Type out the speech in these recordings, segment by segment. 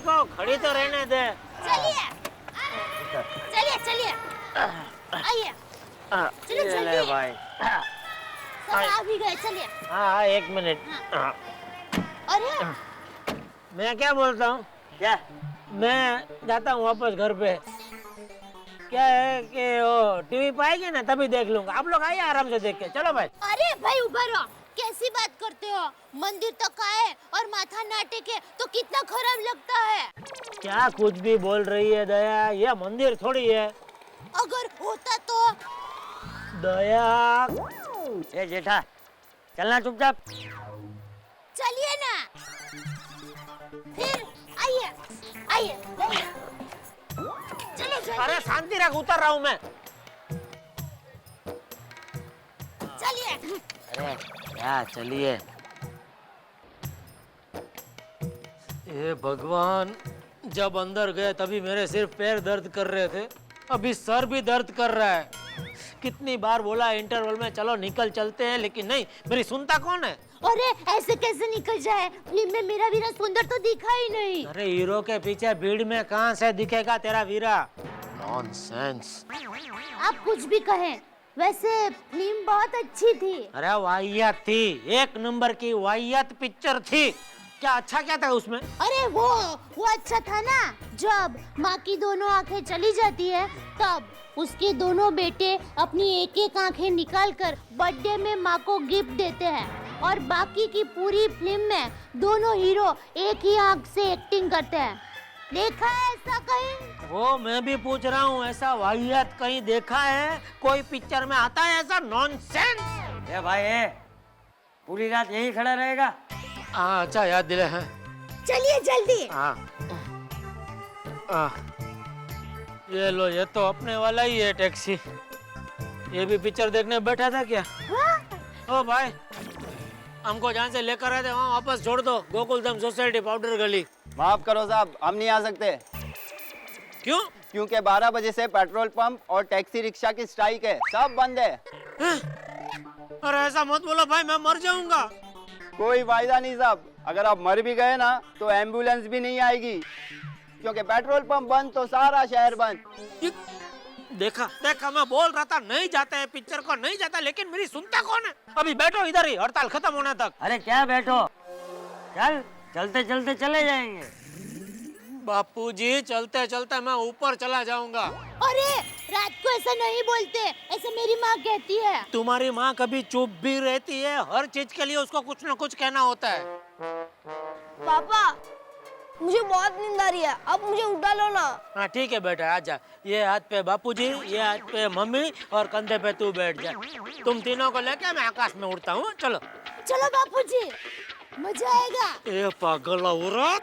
को खड़ी तो रहने दे। चलिए चलिए चलिए, आइए, चलो जल्दी भाई। सब आ भी गए, चलिए। हाँ, 1 मिनट। अरे मैं क्या बोलता हूँ, क्या? मैं जाता हूँ वापस घर पे। क्या है कि वो टीवी पाएगी ना तभी देख लूंगा। आप लोग आइए आराम से देख के। चलो भाई। अरे भाई उभा रहो, कैसी बात करते हो? मंदिर तक आए और माथा ना टेके तो कितना खराब लगता है। क्या कुछ भी बोल रही है दया, ये मंदिर थोड़ी है। अगर होता तो? दया, ए जेठा, चलना चुपचाप। चलिए ना, फिर आइए आइए, चलो जल्दी। अरे शांति रख, उतर रहा हूँ मैं। चलिए। अरे क्या, चलिए। ये भगवान, जब अंदर गए तभी मेरे सिर्फ पैर दर्द कर रहे थे, अभी सर भी दर्द कर रहा है। कितनी बार बोला इंटरवल में चलो निकल चलते हैं, लेकिन नहीं, मेरी सुनता कौन है। अरे ऐसे कैसे निकल जाए? फिल्म में मेरा वीरा सुंदर तो दिखा ही नहीं। अरे हीरो के पीछे भीड़ में कहाँ से दिखेगा तेरा वीरा? नॉनसेंस। आप कुछ भी कहें, वैसे फिल्म बहुत अच्छी थी। अरे वाहियात थी, 1 नंबर की वाहियात पिक्चर थी। क्या अच्छा क्या था उसमें? अरे वो अच्छा था ना, जब माँ की दोनों आंखें चली जाती है तब उसके दोनों बेटे अपनी एक एक आंखें निकाल कर बर्थडे में माँ को गिफ्ट देते हैं और बाकी की पूरी फिल्म में दोनों हीरो एक ही आंख से एक्टिंग करते हैं। देखा है ऐसा कहीं? वो मैं भी पूछ रहा हूँ, ऐसा वाहियात कहीं देखा है? कोई पिक्चर में आता है ऐसा नॉनसेंस? ए भाई, पूरी रात यहीं खड़ा रहेगा? हाँ, अच्छा याद दिले हैं। चलिए जल्दी। हाँ, ये लो, ये तो अपने वाला ही है टैक्सी। ये भी पिक्चर देखने बैठा था क्या? ओ भाई, हमको जहाँ से लेकर आए थे वहाँ वापस छोड़ दो। गोकुलधाम सोसाइटी, पाउडर गली। माफ करो साहब, हम नहीं आ सकते। क्यों? क्योंकि 12 बजे से पेट्रोल पंप और टैक्सी रिक्शा की स्ट्राइक है, सब बंद है। अरे ऐसा मत बोलो भाई, मैं मर जाऊंगा। कोई वायदा नहीं साहब, अगर आप मर भी गए ना तो एम्बुलेंस भी नहीं आएगी, क्योंकि पेट्रोल पंप बंद तो सारा शहर बंद। देखा देखा, मैं बोल रहा था नहीं जाते हैं पिक्चर को, नहीं जाता, लेकिन मेरी सुनता कौन है? अभी बैठो इधर ही, हड़ताल खत्म होने तक। अरे क्या बैठो, चल, चलते चलते चले जाएंगे। बापूजी, चलते चलते मैं ऊपर चला जाऊंगा। अरे रात को ऐसा नहीं बोलते, ऐसा मेरी माँ कहती है। तुम्हारी माँ कभी चुप भी रहती है? हर चीज के लिए उसको कुछ ना कुछ कहना होता है। पापा, मुझे बहुत नींद आ रही है, अब मुझे उठा लो ना। हाँ ठीक है बेटा, आजा। ये हाथ पे बापूजी, ये हाथ पे मम्मी और कंधे पे तू बैठ जा। तुम तीनों को लेके मैं आकाश में उड़ता हूँ। चलो चलो बापूजी, मजा आएगा। ए पागल औरत।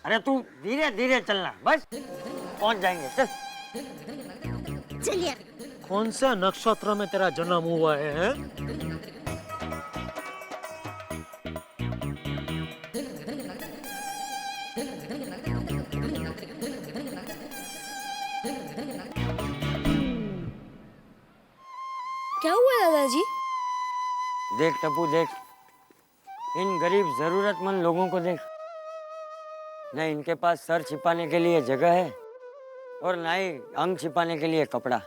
अरे तू धीरे धीरे चलना, बस पहुंच जाएंगे, चल। चलिए। कौन से नक्षत्र में तेरा जन्म हुआ है, हैं? क्या हुआ दादाजी? देख टप्पू, देख, इन गरीब जरूरतमंद लोगों को देख। न इनके पास सर छिपाने के लिए जगह है और ना ही अंग छिपाने के लिए कपड़ा।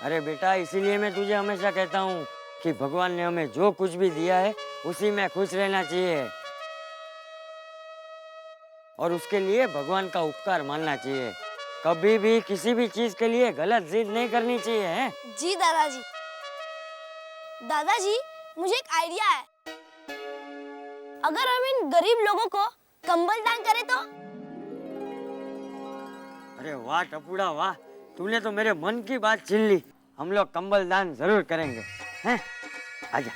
अरे बेटा, इसीलिए मैं तुझे हमेशा कहता हूँ कि भगवान ने हमें जो कुछ भी दिया है उसी में खुश रहना चाहिए और उसके लिए भगवान का उपकार मानना चाहिए। कभी भी किसी भी चीज के लिए गलत जिद नहीं करनी चाहिए, है? जी दादाजी। दादाजी, मुझे एक आइडिया है। अगर हम इन गरीब लोगों को कंबल दान करें तो? अरे वाह टपुड़ा वाह, तूने तो मेरे मन की बात छीन ली। हम लोग कंबल दान जरूर करेंगे, हैं? आजा।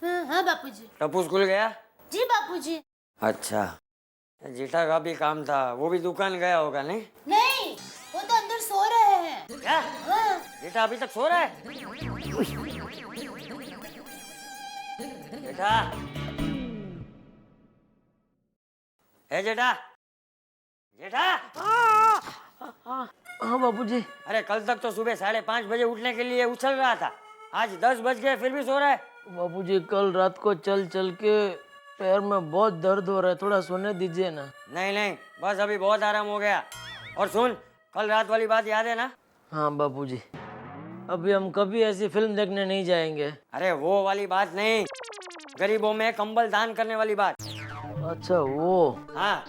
हाँ बापूजी। टप्पू स्कूल गया? जी बापूजी। अच्छा, जेठा का भी काम था, वो भी दुकान गया होगा, नहीं? नहीं, वो तो अंदर सो रहे हैं। क्या? हाँ। जेठा अभी तक सो रहा है? जेठा, है जेठा, जेठा। हाँ बापूजी। अरे कल तक तो सुबह 5:30 बजे उठने के लिए उछल रहा था, आज 10 बज गए फिर भी सो रहा है। बापूजी कल रात को चल चल के पैर में बहुत दर्द हो रहा है, थोड़ा सोने दीजिए ना। नहीं नहीं, बस अभी बहुत आराम हो गया। और सुन, कल रात वाली बात याद है ना? हाँ बापूजी, अभी हम कभी ऐसी फिल्म देखने नहीं जाएंगे। अरे वो वाली बात नहीं, गरीबों में कंबल दान करने वाली बात। अच्छा वो। हाँ।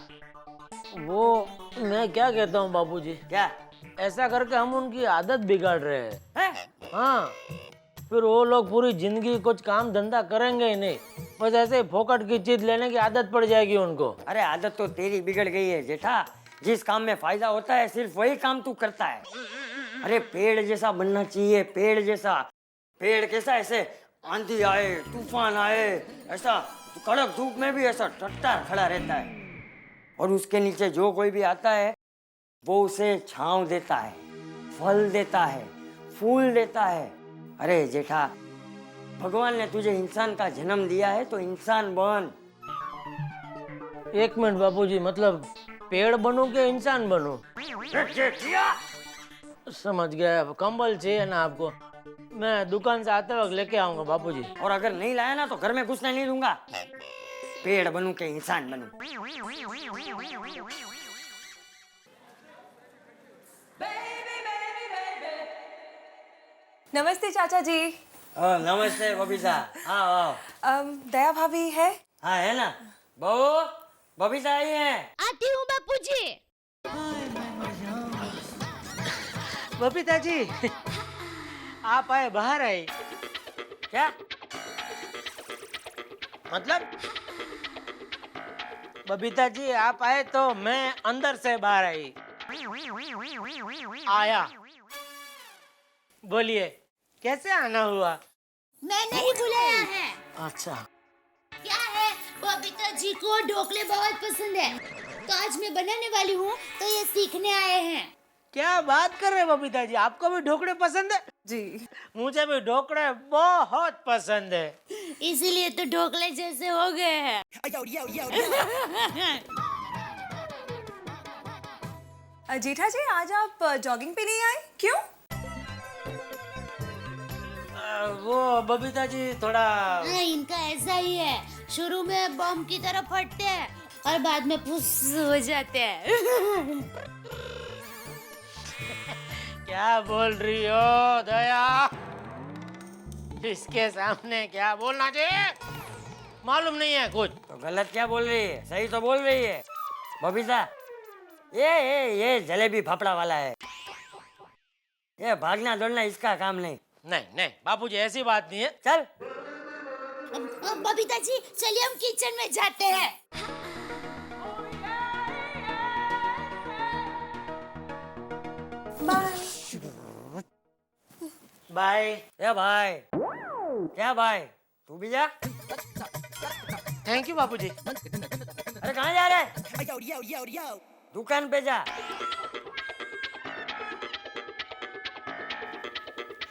वो मैं क्या कहता हूँ बापूजी, क्या? ऐसा करके हम उनकी आदत बिगाड़ रहे हैं। है? हाँ, फिर वो लोग पूरी जिंदगी कुछ काम धंधा करेंगे ही नहीं, बस ऐसे ही फोकट की चीज लेने की आदत पड़ जाएगी उनको। अरे आदत तो तेरी बिगड़ गई है जेठा, जिस काम में फायदा होता है सिर्फ वही काम तू करता है। अरे पेड़ जैसा बनना चाहिए, पेड़ जैसा। पेड़ कैसा, ऐसे आंधी आए तूफान आए ऐसा कड़क धूप में भी ऐसा टट्टा खड़ा रहता है, और उसके नीचे जो कोई भी आता है वो उसे छांव देता है, फल देता है, फूल देता है। अरे जेठा, भगवान ने तुझे इंसान का जन्म दिया है तो इंसान बन। एक मिनट बापूजी, मतलब पेड़ बनूं कि इंसान बनूं? समझ गया, कंबल चाहिए ना आपको, मैं दुकान से आते वक्त लेके आऊंगा बापूजी। और अगर नहीं लाया ना तो घर में घुसने नहीं दूंगा। पेड़ बनूं के इंसान बनूं। नमस्ते चाचा जी। नमस्ते बबीता, आओ आओ। दया भाभी है? हाँ है ना, बहू बबीता आई है। आती हूँ बापूजी। बबीता जी आप आए, बाहर आए क्या मतलब? बबीता जी आप आए तो मैं अंदर से बाहर आई। आया, बोलिए कैसे आना हुआ? मैंने ही बुलाया है। अच्छा, क्या है, बबीता जी को ढोकले बहुत पसंद है, तो आज मैं बनाने वाली हूँ, तो ये सीखने आए हैं। क्या बात कर रहे हैं बबीता जी, आपको भी ढोकले पसंद है? जी। मुझे भी ढोकले बहुत पसंद है। इसीलिए तो ढोकले जैसे हो गए हैं। जेठा जी आज आप जॉगिंग पे नहीं आए, क्यों? वो बबीता जी थोड़ा हाँ, इनका ऐसा ही है, शुरू में बम की तरह फटते हैं और बाद में फुस हो जाते हैं। क्या बोल रही हो दया? इसके सामने क्या बोलना चाहिए, मालूम नहीं है कुछ। तो गलत क्या बोल रही है, सही तो बोल रही है बबीता। ये जलेबी फाफड़ा वाला है, ये भागना दौड़ना इसका काम नहीं। नहीं नहीं बापूजी, ऐसी बात नहीं है। चल अब बबीता जी चलिए हम किचन में जाते हैं। बाय। ए भाई, क्या भाई, तू भी जा। थैंक यू बापूजी। अरे कहाँ जा रहे? दुकान पे जा।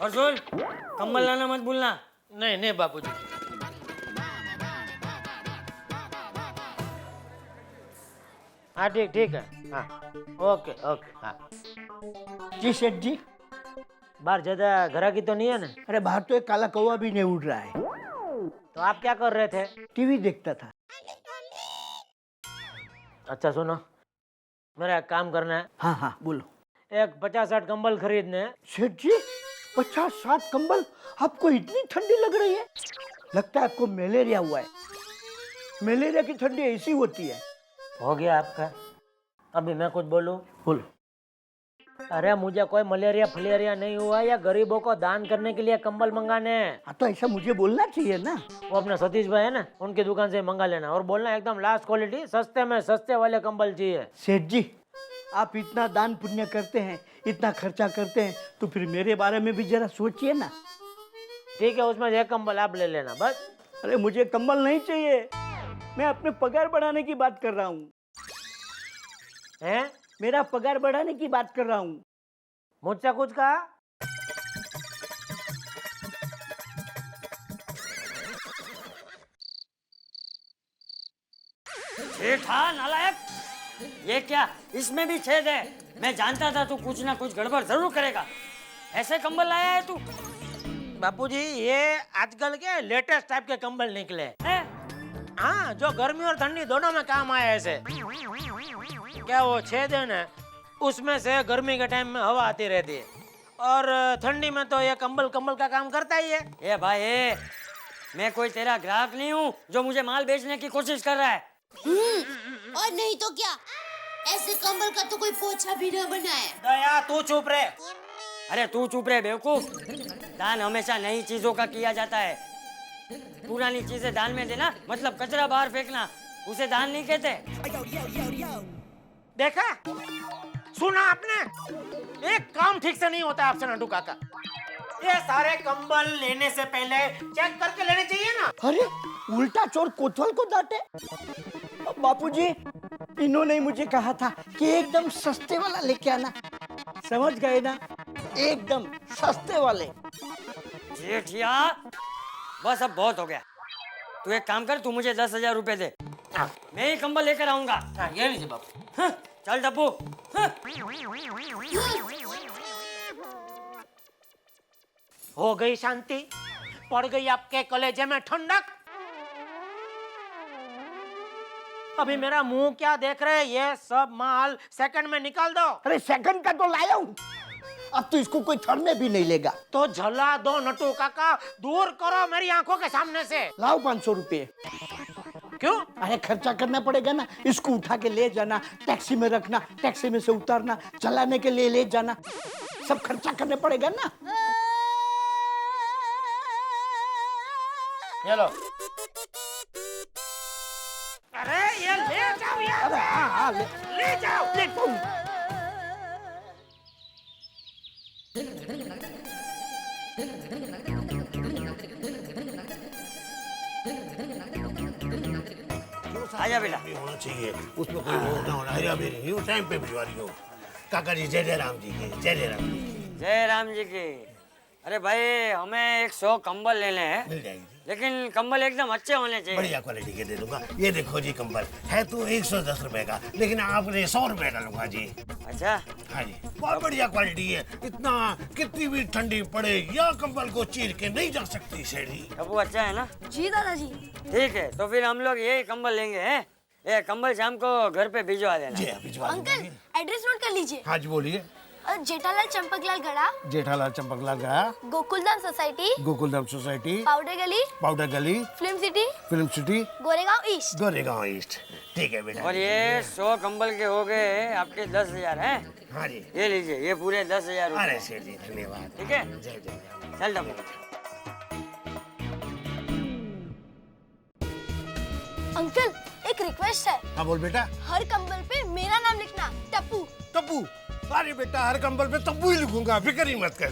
और सुन, कंबल लाना मत भूलना। नहीं नहीं बापूजी। हाँ ठीक ठीक है, हाँ ओके ओके। हाँ जी सेठ जी। बाहर ज्यादा ग्राहकी तो नहीं है ना? अरे बाहर तो एक काला कौवा भी नहीं उड़ रहा है। तो आप क्या कर रहे थे? टीवी देखता था। अच्छा सुनो, मेरा एक काम करना है। हाँ हाँ बोलो। एक 50-60 कंबल खरीदने हैं। सेठ जी 50-60 कंबल? आपको इतनी ठंडी लग रही है? लगता है आपको मलेरिया हुआ है। मलेरिया की ठंडी ऐसी होती है। हो गया आपका? अभी मैं कुछ बोलूं? बोलो। अरे मुझे कोई मलेरिया फलेरिया नहीं हुआ, या गरीबों को दान करने के लिए कंबल मंगाने हैं। हाँ तो ऐसा मुझे बोलना चाहिए ना। वो अपने सतीश भाई है ना, उनकी दुकान से मंगा लेना, और बोलना एकदम लास्ट क्वालिटी, सस्ते में सस्ते वाले कंबल चाहिए। सेठ जी आप इतना दान पुण्य करते हैं, इतना खर्चा करते हैं, तो फिर मेरे बारे में भी जरा सोचिए ना। ठीक है, उसमें एक कंबल आप ले लेना बस। अरे मुझे कंबल नहीं चाहिए, मैं अपने पगार बढ़ाने की बात कर रहा हूँ। हैं? मेरा पगार बढ़ाने की बात कर रहा हूँ। मुझसे कुछ कहा? जेठा नालायक, ये क्या, इसमें भी छेद है। मैं जानता था तू कुछ ना कुछ गड़बड़ जरूर करेगा। ऐसे कंबल लाया है तू? बापूजी ये आजकल के लेटेस्ट टाइप के कंबल निकले हैं। हाँ, जो गर्मी और ठंडी दोनों में काम आए ऐसे। क्या वो छेद है ना, उसमें से गर्मी के टाइम में हवा आती रहती है और ठंडी में तो ये कंबल का काम करता ही है। ए भाई ए, मैं कोई तेरा ग्राहक नहीं हूँ जो मुझे माल बेचने की कोशिश कर रहा है। और नहीं तो क्या, ऐसे कंबल का तो कोई पोछा भी न बनाए। दया तू चुप रहे। अरे तू चुप रहे बेवकूफ। दान हमेशा नई चीजों का किया जाता है। पुरानी चीजें दान में देना मतलब कचरा बाहर फेंकना, उसे दान नहीं कहते। देखा, सुना आपने? एक काम ठीक से नहीं होता आपसे नंदू काका। ये सारे कंबल लेने से पहले चेक करके लेने चाहिए ना। अरे उल्टा चोर कोतवाल को डांटे। बापूजी, इन्होंने मुझे कहा था कि एकदम सस्ते वाला लेके आना। समझ गए ना, एकदम सस्ते वाले। जेठिया, बस अब बहुत हो गया। तू एक काम कर, तू मुझे 10,000 रुपए दे, मैं ही कंबल लेकर आऊंगा। हाँ, ये लीजिए बापू। हाँ, चल डब्बू। हाँ। हो गई शांति, पड़ गई आपके कलेजे में ठंडक। अभी मेरा मुंह क्या देख रहे हैं? ये सब माल सेकंड में निकाल दो। अरे सेकंड का तो लाया हूँ, अब तो इसको कोई थड़ने भी नहीं लेगा। तो झला दो नटू काका, दूर करो मेरी आंखों के सामने से। लाओ 500 रुपये। क्यों? अरे खर्चा करना पड़ेगा ना, इसको उठा के ले जाना, टैक्सी में रखना, टैक्सी में से उतारना, चलाने के लिए ले जाना, सब खर्चा करने पड़ेगा ना। ये लो। अरे ये ले जाओ यार। अरे हाँ, ले जाओ। ले तुम। आजा बेटा। भी होना चाहिए, उसमें कोई वो ना होना। अरे अभी नहीं, टाइम पे भिजवा रही हो। काका जी, जय जय राम जी की, जय जय राम जी। जय राम जी की। अरे भाई, हमें 100 कंबल लेने हैं, मिल जाएगी, लेकिन कंबल एकदम अच्छे होने चाहिए। बढ़िया क्वालिटी के दे दूंगा। ये देखो जी, कंबल है तो 110 रुपए का, लेकिन आपने 100 रुपए का लूंगा जी। अच्छा, हाँ जी, बहुत बढ़िया क्वालिटी है। इतना कितनी भी ठंडी पड़े या कंबल को चीर के नहीं जा सकती शेरी। डब्बू अच्छा है ना? जी दादाजी। ठीक है, तो फिर हम लोग यही कंबल लेंगे हैं। ये कंबल शाम को घर पे भिजवा देना। जी भिजवा दूंगा अंकल, जी। एड्रेस नोट कर लीजिए। हाँ जी बोलिए। जेठालाल चंपकलाल गड़ा, जेठालाल चंपकलाल गया, Gokuldham society, Gokuldham society, powder Gali, film city, Goregaon east. Goregaon east. ठीक है बेटा। और ये 100 कंबल के हो गए आपके 10,000 हैं। हाँ जी। ये लीजिए, ये पूरे 10,000 अरे रुपए। शेर जी, धन्यवाद। ठीक है, जय जय राम। चल डब्बू। अंकल, एक रिक्वेस्ट है, हाँ बोल बेटा। हर कंबल पे मेरा नाम लिखना, टप्पू। तब्बू। अरे बेटा, हर कंबल पे तब्बू ही लिखूंगा, फिक्र ही मत कर।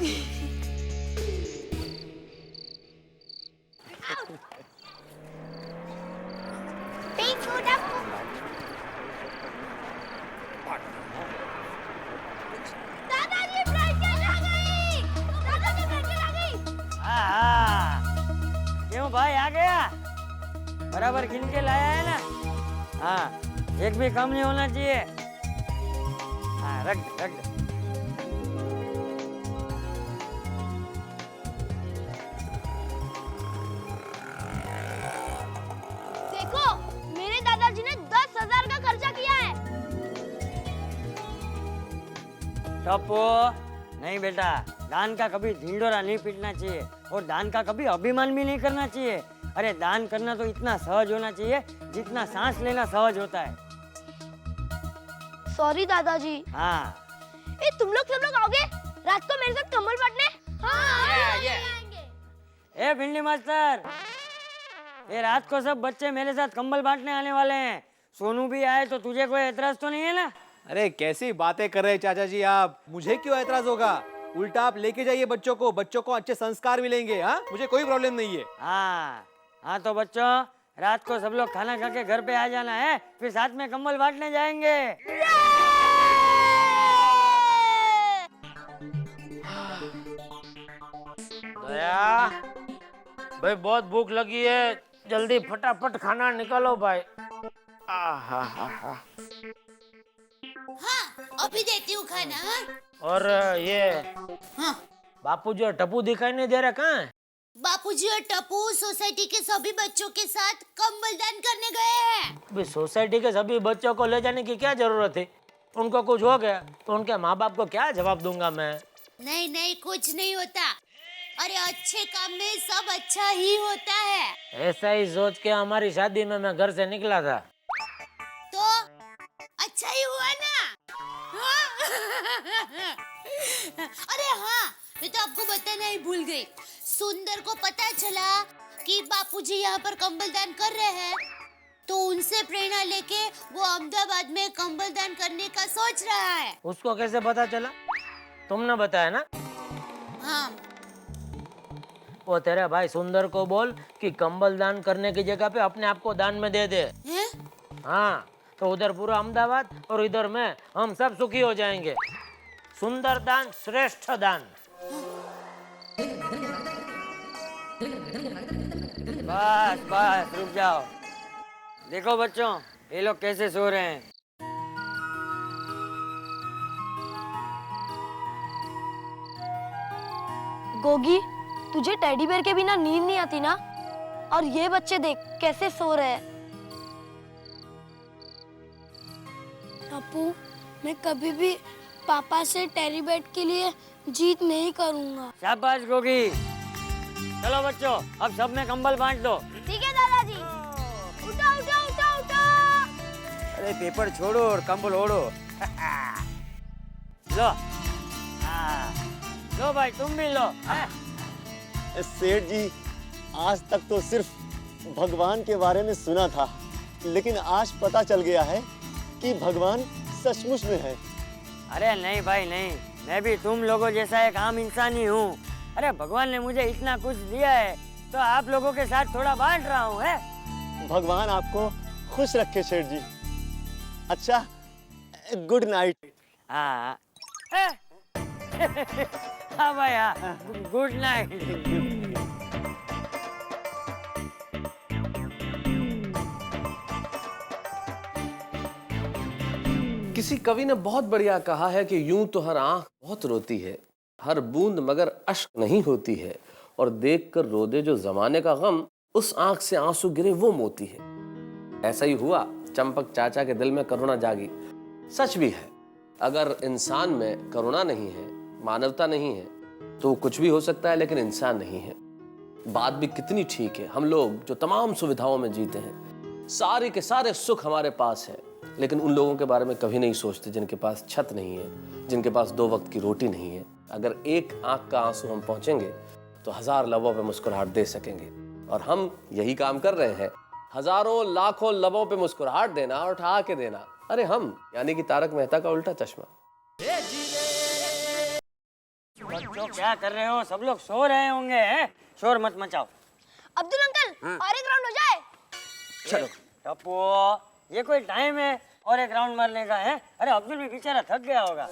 दादाजी, ब्लैंकेट आ गई। दादाजी, ब्लैंकेट आ गई। हाँ, क्यों भाई आ गया? बराबर गिन के लाया है ना? हाँ, एक भी कम नहीं होना चाहिए। हाँ, रख दे, रख दे। देखो, मेरे दादाजी ने 10,000 का खर्चा किया है। टप्पू, नहीं बेटा, दान का कभी ढिंडोरा नहीं पीटना चाहिए और दान का कभी अभिमान भी नहीं करना चाहिए। अरे दान करना तो इतना सहज होना चाहिए जितना सांस लेना सहज होता है। सॉरी दादाजी। हाँ, ए, तुम लोग सब लोग आओगे रात को मेरे साथ कंबल बांटने? हाँ, ए भिंडी मास्टर, ये रात को सब बच्चे मेरे साथ कंबल बांटने आने वाले हैं। सोनू भी आए तो तुझे कोई एतराज तो नहीं है ना? अरे कैसी बातें कर रहे हैं चाचा जी आप, मुझे क्यों एतराज होगा? उल्टा आप लेके जाइए बच्चों को अच्छे संस्कार मिलेंगे। हाँ, मुझे कोई प्रॉब्लम नहीं है। हाँ हाँ, तो बच्चों, रात को सब लोग खाना खा के घर पे आ जाना है, फिर साथ में कंबल बांटने जाएंगे। दया भाई, बहुत भूख लगी है, जल्दी फटाफट खाना निकालो भाई। हाँ अभी देती हूँ खाना। हाँ? और ये हाँ बापूजी और टप्पू दिखाई नहीं दे रहा, कहाँ है? बापूजी और टप्पू सोसाइटी के सभी बच्चों के साथ कंबल दान करने गए हैं। अभी सोसाइटी के सभी बच्चों को ले जाने की क्या जरूरत है? उनको कुछ हो गया तो उनके माँ बाप को क्या जवाब दूंगा मैं? नहीं नहीं कुछ नहीं होता। अरे अच्छे काम में सब अच्छा ही होता है। ऐसा ही सोच के हमारी शादी में मैं घर से निकला था। तो अच्छा ही हुआ ना। हाँ? अरे हाँ मैं तो आपको बताना ही भूल गई। सुंदर को पता चला कि बापूजी यहाँ पर कंबल दान कर रहे हैं, तो उनसे प्रेरणा लेके वो अहमदाबाद में कंबल दान करने का सोच रहा है। उसको कैसे पता चला? तुमने बताया ना? हाँ वो तेरे भाई सुंदर को बोल कि कंबल दान करने की जगह पे अपने आप को दान में दे दे। हैं? हाँ तो उधर पूरा अहमदाबाद और इधर मैं, हम सब सुखी हो जाएंगे। सुंदर दान श्रेष्ठ दान। बस बस रुक जाओ। देखो बच्चों, ये लोग कैसे सो रहे हैं। गोगी, तुझे टेडी बेयर के बिना नींद नहीं आती ना? और ये बच्चे देख कैसे सो रहे हैं। अपू, मैं कभी भी पापा से टेडी बेयर के लिए जीत नहीं करूंगा। शाबाश गोगी। चलो बच्चों, अब सब में कंबल बांट दो। ठीक है दादाजी। उठो उठो उठो उठो। अरे पेपर छोड़ो और कंबल ओढ़ो। लो लो भाई तुम भी लो। सेठ जी, आज तक तो सिर्फ भगवान के बारे में सुना था, लेकिन आज पता चल गया है कि भगवान सचमुच में है। अरे नहीं भाई नहीं, मैं भी तुम लोगों जैसा एक आम इंसान ही हूँ। अरे भगवान ने मुझे इतना कुछ दिया है तो आप लोगों के साथ थोड़ा बांट रहा हूँ है। भगवान आपको खुश रखे सेठ जी। अच्छा, गुड नाइट। हाँ हाँ भाई हाँ, गुड नाइट। किसी कवि ने बहुत बढ़िया कहा है कि यूं तो हर आंख बहुत रोती है, हर बूंद मगर अश्क नहीं होती है, और देखकर रो दे जो जमाने का गम, उस आंख से आंसू गिरे वो मोती है। ऐसा ही हुआ, चंपक चाचा के दिल में करुणा जागी। सच भी है, अगर इंसान में करुणा नहीं है, मानवता नहीं है, तो कुछ भी हो सकता है लेकिन इंसान नहीं है। बात भी कितनी ठीक है, हम लोग जो तमाम सुविधाओं में जीते हैं, सारे के सारे सुख हमारे पास है, लेकिन उन लोगों के बारे में कभी नहीं सोचते जिनके पास छत नहीं है, जिनके पास 2 वक्त की रोटी नहीं है। अगर एक आंख का आंसू हम पहुंचेंगे तो 1000 लबों पे मुस्कुराहट दे सकेंगे, और हम यही काम कर रहे हैं। हजारों लाखों लबों पे मुस्कुराहट देना और ठहा के देना। अरे हम यानी कि तारक मेहता का उल्टा चश्मा। बच्चों क्या कर रहे हो? सब लोग सो रहे होंगे हैं? शोर मत मचाओ। अब्दुल अंकल, और एक राउंड हो जाए। चलो टप्पू, ये कोई टाइम है और एक राउंड मारने का है? अरे अब्दुल भी बेचारा थक गया होगा।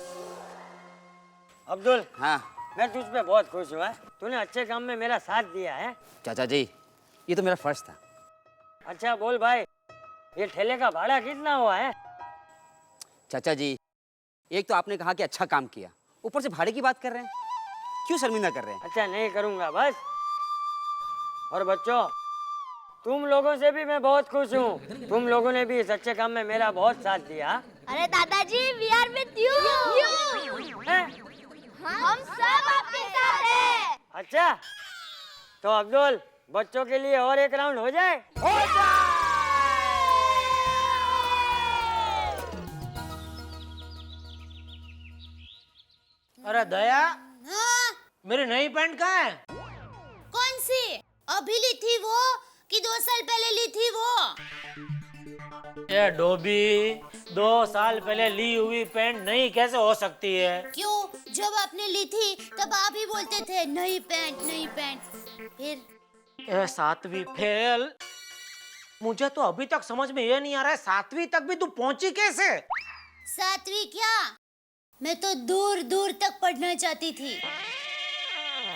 अब्दुल, हाँ मैं तुझ पे बहुत खुश हुआ। तूने अच्छे काम में मेरा साथ दिया है। चाचा जी, ये तो मेरा फर्ज था। अच्छा बोल भाई, ये ठेले का भाड़ा कितना हुआ है? चाचा जी, एक तो आपने कहा कि अच्छा काम किया, ऊपर से भाड़े की बात कर रहे हैं। क्यों शर्मिंदा कर रहे हैं? अच्छा नहीं करूंगा बस। और बच्चों, तुम लोगों से भी मैं बहुत खुश हूँ। तुम लोगों ने भी इस अच्छे काम में मेरा बहुत साथ दिया। अरे दादाजी, वी आर विद यू। हम सब आपके साथ हैं। अच्छा तो अब्दुल, बच्चों के लिए और एक राउंड हो जाए? अरे दया, हाँ? मेरी नई पैंट कहाँ है? कौन सी? अभी ली थी वो कि 2 साल पहले ली थी वो? ये डोबी, 2 साल पहले ली हुई पैंट नई कैसे हो सकती है? क्यों? जब आपने ली थी तब आप ही बोलते थे नई पैंट नई पैंट। फिर ए 7वीं फेल। मुझे तो अभी तक समझ में ये नहीं आ रहा है, 7वीं तक भी तू पहुंची कैसे? 7वीं क्या, मैं तो दूर दूर तक पढ़ना चाहती थी,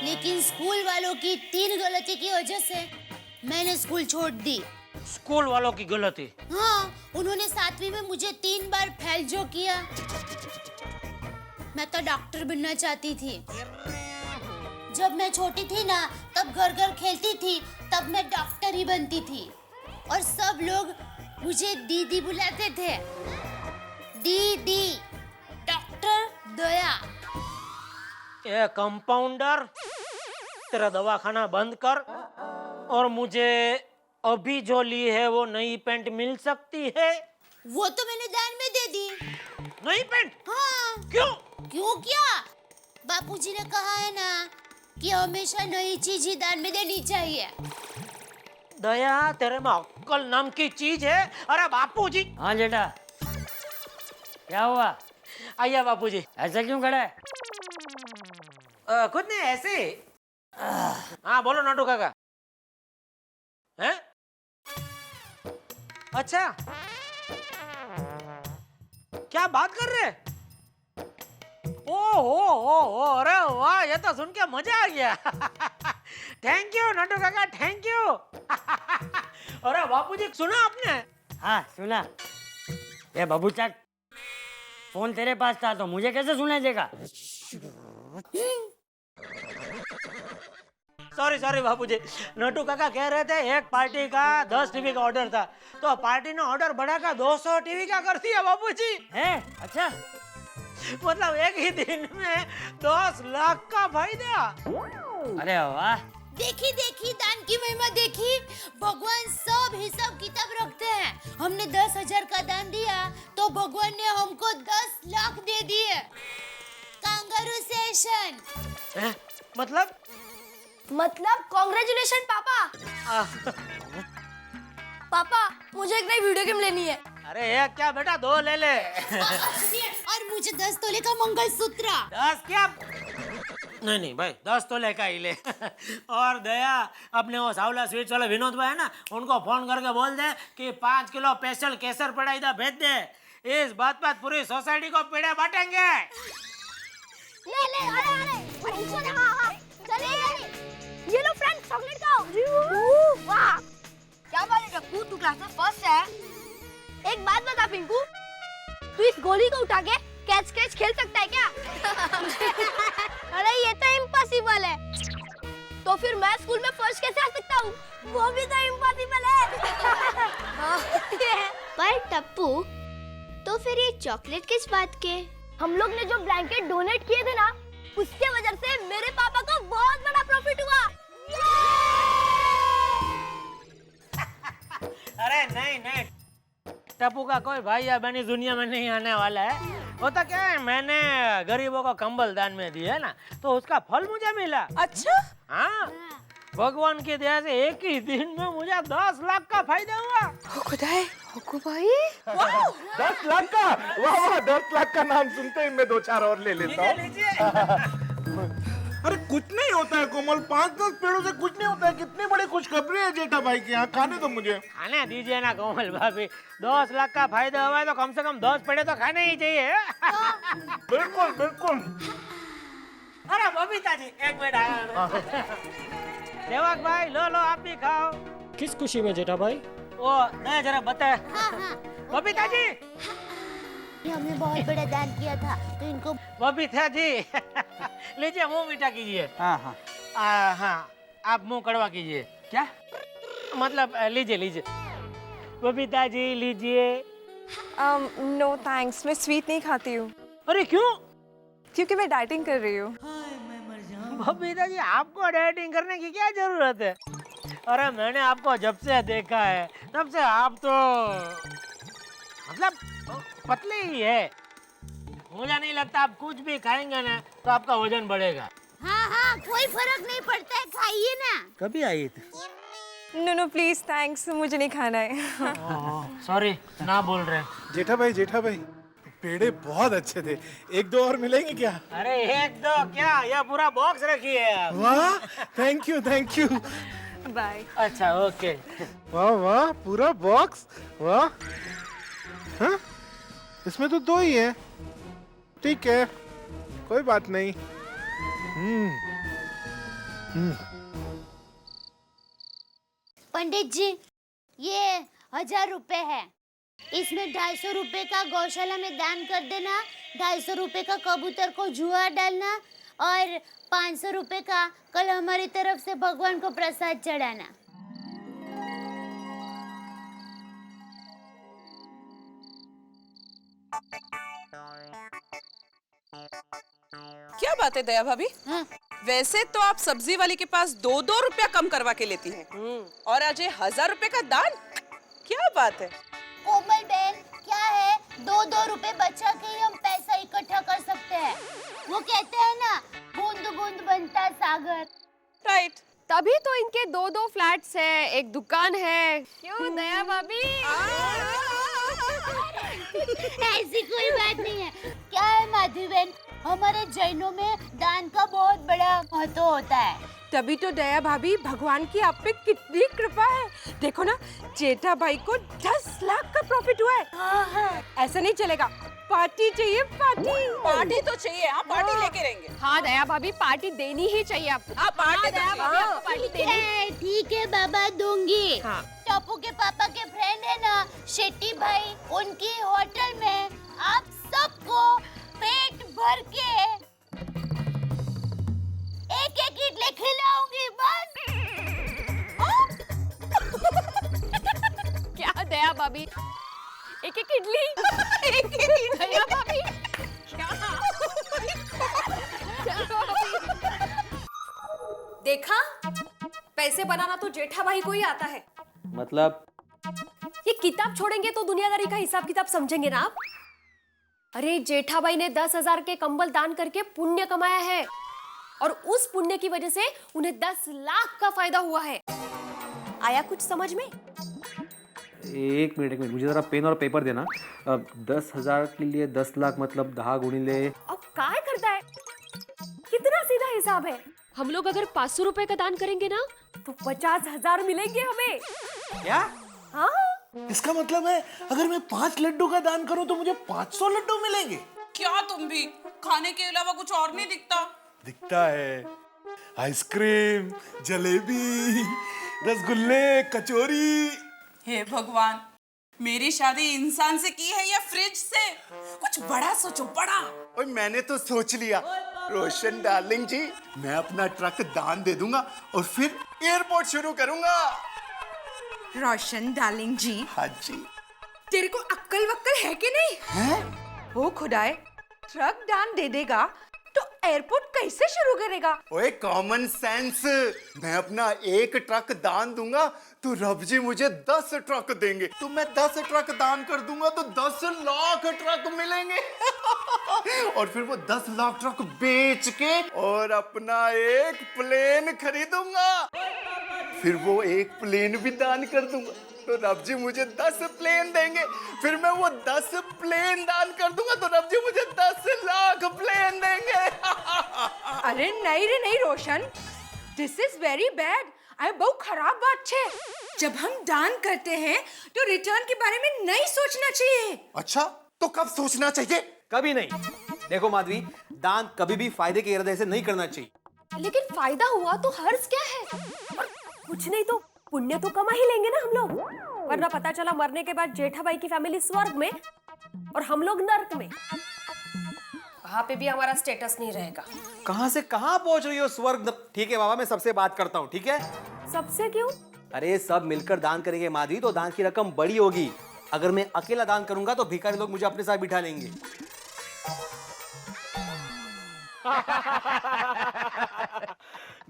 लेकिन स्कूल वालों की 3 गलती की वजह से मैंने स्कूल छोड़ दी। स्कूल वालों की गलती। हाँ, उन्होंने 7वीं में मुझे 3 बार फेल जो किया। मैं तो डॉक्टर बनना चाहती थी। जब मैं छोटी थी ना, तब घर घर खेलती थी, तब मैं डॉक्टर ही बनती थी। और सब लोग मुझे दीदी बुलाते थे। दीदी, डॉक्टर दया। ए कंपाउंडर, तेरा दवाखाना बंद कर और मुझे अभी जो ली है वो नई पैंट मिल सकती है? वो तो मैंने दान में दे दी। नई पैंट? हाँ। क्यों? क्यों क्या? बापूजी ने कहा है ना कि हमेशा नई चीज ही दान में देनी चाहिए। दया, तेरे में अक्कल नाम की चीज है? अरे बापूजी। हाँ जेठा, क्या हुआ? आइए बापूजी। ऐसा क्यों खड़ा है? कुछ नहीं, ऐसे ही। हाँ बोलो नाटू काका। हैं? अच्छा, क्या बात कर रहे? ओ, अरे वाह, ये तो सुन के मजा आ गया। थैंक यू नाटू काका, थैंक यू। अरे बापूजी, सुना आपने? हाँ सुना। ये बाबू चक, फोन तेरे पास था तो मुझे कैसे सुनाई देगा? सॉरी बापूजी, नटू काका कह रहे थे एक पार्टी का 10 टीवी का ऑर्डर था, तो पार्टी ने ऑर्डर बढ़ाकर 200 टीवी का कर दिया बापूजी। है? अच्छा, मतलब एक ही दिन में 10 लाख का फायदा। अरे वाह। देखी देखी दान की महिमा देखी। भगवान सब हिसाब किताब रखते हैं। हमने 10,000 का दान दिया तो भगवान ने हमको 10 लाख दे दिए। Kangaroo session. मतलब कांग्रेचुलेशन पापा। पापा, मुझे एक नई वीडियो गेम लेनी है। अरे एक क्या बेटा, 2 ले ले। और मुझे 10 तोले का मंगलसूत्र। 10 क्या? नहीं भाई, 10 तोले का ही ले। और दया, अपने वो सावला स्वीट्स वाले विनोद भाई है ना, उनको फोन करके बोल दे कि 5 किलो स्पेशल केसर पेड़ा इधर भेज दे। इस बात पर पूरी सोसाइटी को पेड़े बांटेंगे। ले अरे इसको दे। हाँ, चलिए ये लो फ्रेंड, चॉकलेट खाओ। वाह, क्या बात है टप्पू, तू क्लास में फर्स्ट है। एक बात बता पिंकू, तू इस गोली को उठा के कैच कैच खेल सकता है क्या? अरे ये तो इम्पॉसिबल है। तो फिर मैं स्कूल में फर्स्ट कैसे आ सकता हूँ? वो भी तो इम्पॉसिबल है। पर टप्पू, तो फिर ये चॉकलेट किस बात के? हम लोग ने जो ब्लैंकेट डोनेट किए थे ना, उसके वजह से मेरे पापा को बहुत बड़ा प्रॉफिट हुआ। अरे नहीं, टप्पू का कोई भाई या बहन इस दुनिया में नहीं आने वाला है। होता क्या है, मैंने गरीबों को कंबल दान में दिया है ना, तो उसका फल मुझे मिला। अच्छा? हाँ, भगवान की दया से एक ही दिन में मुझे 10 लाख का फायदा हुआ। खुदाई, हुक्कू भाई। 10 लाख का? वाह, 10 लाख का नाम सुनते ही मैं 2-4 और ले लेता हूँ। अरे कुछ नहीं होता है कोमल, 5-10 पेड़ों से कुछ नहीं होता है। कितनी बड़ी खुशखबरी है जेठा भाई के यहाँ, खाने दो मुझे। खाने दीजिए ना कोमल भाभी, 10 लाख का फायदा हुआ है तो कम से कम 10 पेड़े तो खाने ही चाहिए। बिल्कुल बिल्कुल। अरे बबीता जी, एक मिनट आया। सेवक भाई, लो आप भी खाओ। किस खुशी में जेठा भाई? वो नहीं, जरा बताए। बबीता जी, हमने बहुत बड़ा दान किया था तो इनको। बबीता जी, लीजिए मुंह मीठा कीजिए। हाँ, हाँ, आप मुंह कड़वा कीजिए। क्या मतलब लीजिए। बबीता जी लीजिए। नो थैंक्स, मैं स्वीट नहीं खाती हूँ। अरे क्यों? क्योंकि मैं डाइटिंग कर रही हूँ। बबीता जी, आपको डाइटिंग करने की क्या जरूरत है? अरे मैंने आपको जब से देखा है तब से आप तो मतलब पतले ही है। मुझे नहीं लगता आप कुछ भी खाएंगे ना तो आपका वजन बढ़ेगा। हाँ, कोई फर्क नहीं पड़ता है, खाइए ना। कभी आई थी? नो प्लीज थैंक्स, मुझे नहीं खाना है। सॉरी, ना बोल रहे। जेठा भाई, पेड़े बहुत अच्छे थे। 1-2 और मिलेंगे क्या? अरे 1-2 क्या, ये पूरा बॉक्स रखी है आप। वाह, थैंक यू। बाय। अच्छा, ओके। वाह, पूरा बॉक्स, वाह। हाँ? इसमें तो 2 ही है। ठीक है, कोई बात नहीं। पंडित जी, ये 1000 रुपए है। इसमें 250 रुपए का गौशाला में दान कर देना, 250 रुपए का कबूतर को जुआ डालना और 500 रुपए का कल हमारी तरफ से भगवान को प्रसाद चढ़ाना। क्या बात है दया भाभी? वैसे तो आप सब्जी वाले के पास 2-2 रुपया कम करवा के लेती हैं, और आज 1000 रुपए का दान, क्या बात है? कोमल बहन, क्या है 2-2 रुपए बचा के ही हम पैसा इकट्ठा कर सकते हैं। वो कहते हैं ना, बूंद बूंद बनता सागर। राइट, तभी तो इनके 2-2 फ्लैट्स है, एक दुकान है। क्यों दया भाभी? ऐसी कोई बात नहीं है। क्या है माधवी बहन, हमारे जैनों में दान का बहुत बड़ा महत्व होता है। तभी तो दया भाभी, भगवान की आप पे कितनी कृपा है। देखो ना, जेठा भाई को 10 लाख का प्रॉफिट हुआ है। हाँ। ऐसा नहीं चलेगा, पार्टी चाहिए, पार्टी। पार्टी तो चाहिए, आप पार्टी लेके रहेंगे। हाँ दया भाभी, पार्टी देनी ही चाहिए आपको। हाँ, पार्टी दया भाभी, आपको पार्टी देनी। ठीक है बाबा, दूंगी। हाँ। टप्पू के पापा के फ्रेंड है ना शेट्टी भाई, उनकी होटल में आप सबको पेट भर के एक इडली खिलाऊंगी बस। क्या दया भाभी, एक इडली? एक दया भाभी, देखा, पैसे बनाना तो जेठा भाई को ही आता है। मतलब ये किताब छोड़ेंगे तो दुनियादारी का हिसाब किताब समझेंगे ना आप? अरे जेठा भाई ने 10,000 के कंबल दान करके पुण्य कमाया है, और उस पुण्य की वजह से उन्हें 10 लाख का फायदा हुआ है। आया कुछ समझ में? एक मिनट, मुझे जरा पेन और पेपर देना। 10,000 के लिए 10 लाख मतलब 10 गुणिले। अब काय करता है, कितना सीधा हिसाब है। हम लोग अगर 500 रुपए का दान करेंगे ना, तो 50,000 मिलेंगे हमें। क्या? हाँ, इसका मतलब है अगर मैं 5 लड्डू का दान करूं तो मुझे 500 लड्डू मिलेंगे। क्या तुम भी, खाने के अलावा कुछ और नहीं दिखता? दिखता है, आइसक्रीम, जलेबी, रसगुल्ले, कचौरी। हे भगवान, मेरी शादी इंसान से की है या फ्रिज से? कुछ बड़ा सोचो, बड़ा। और मैंने तो सोच लिया रोशन डार्लिंग जी, मैं अपना ट्रक दान दे दूंगा और फिर एयरपोर्ट शुरू करूंगा। रोशन डार्लिंग जी, हाँ जी। तेरे को अक्ल वक्कल है कि नहीं? हैं? हो खुदाए, ट्रक दान दे देगा तो एयरपोर्ट कैसे शुरू करेगा? ओए कॉमन सेंस, मैं अपना एक ट्रक दान दूंगा तो रब जी मुझे 10 ट्रक देंगे, तो मैं 10 ट्रक दान कर दूंगा तो 10 लाख ट्रक मिलेंगे। और फिर वो 10 लाख ट्रक बेच के और अपना एक प्लेन खरीदूंगा, फिर वो एक प्लेन भी दान कर दूंगा तो रब जी मुझे 10 प्लेन देंगे, फिर मैं वो 10 प्लेन दान कर दूंगा तो रब जी मुझे 10 लाख प्लेन देंगे। अरे नहीं रे नहीं रोशन, दिस इज वेरी बैड। आई बहुत खराब बात है। जब हम दान करते हैं तो रिटर्न के बारे में नहीं सोचना चाहिए। अच्छा, तो कब सोचना चाहिए? कभी नहीं। देखो माधवी, दान कभी भी फायदे के इरादे से नहीं करना चाहिए। लेकिन फायदा हुआ तो हर्ज क्या है? कुछ नहीं तो पुण्य तो कमा ही लेंगे ना हम लोग, वरना पता चला मरने के बाद जेठा भाई की फैमिली स्वर्ग में और हम लोग नर्क में। वहां पे भी हमारा स्टेटस नहीं रहेगा। कहां से कहां पहुंच रही हो स्वर्ग? ठीक है बाबा, मैं सबसे बात करता हूं, ठीक है? सबसे क्यों? अरे सब मिलकर दान करेंगे माधवी तो दान की रकम बड़ी होगी। अगर मैं अकेला दान करूंगा तो भिखारी लोग मुझे अपने साथ बिठा लेंगे।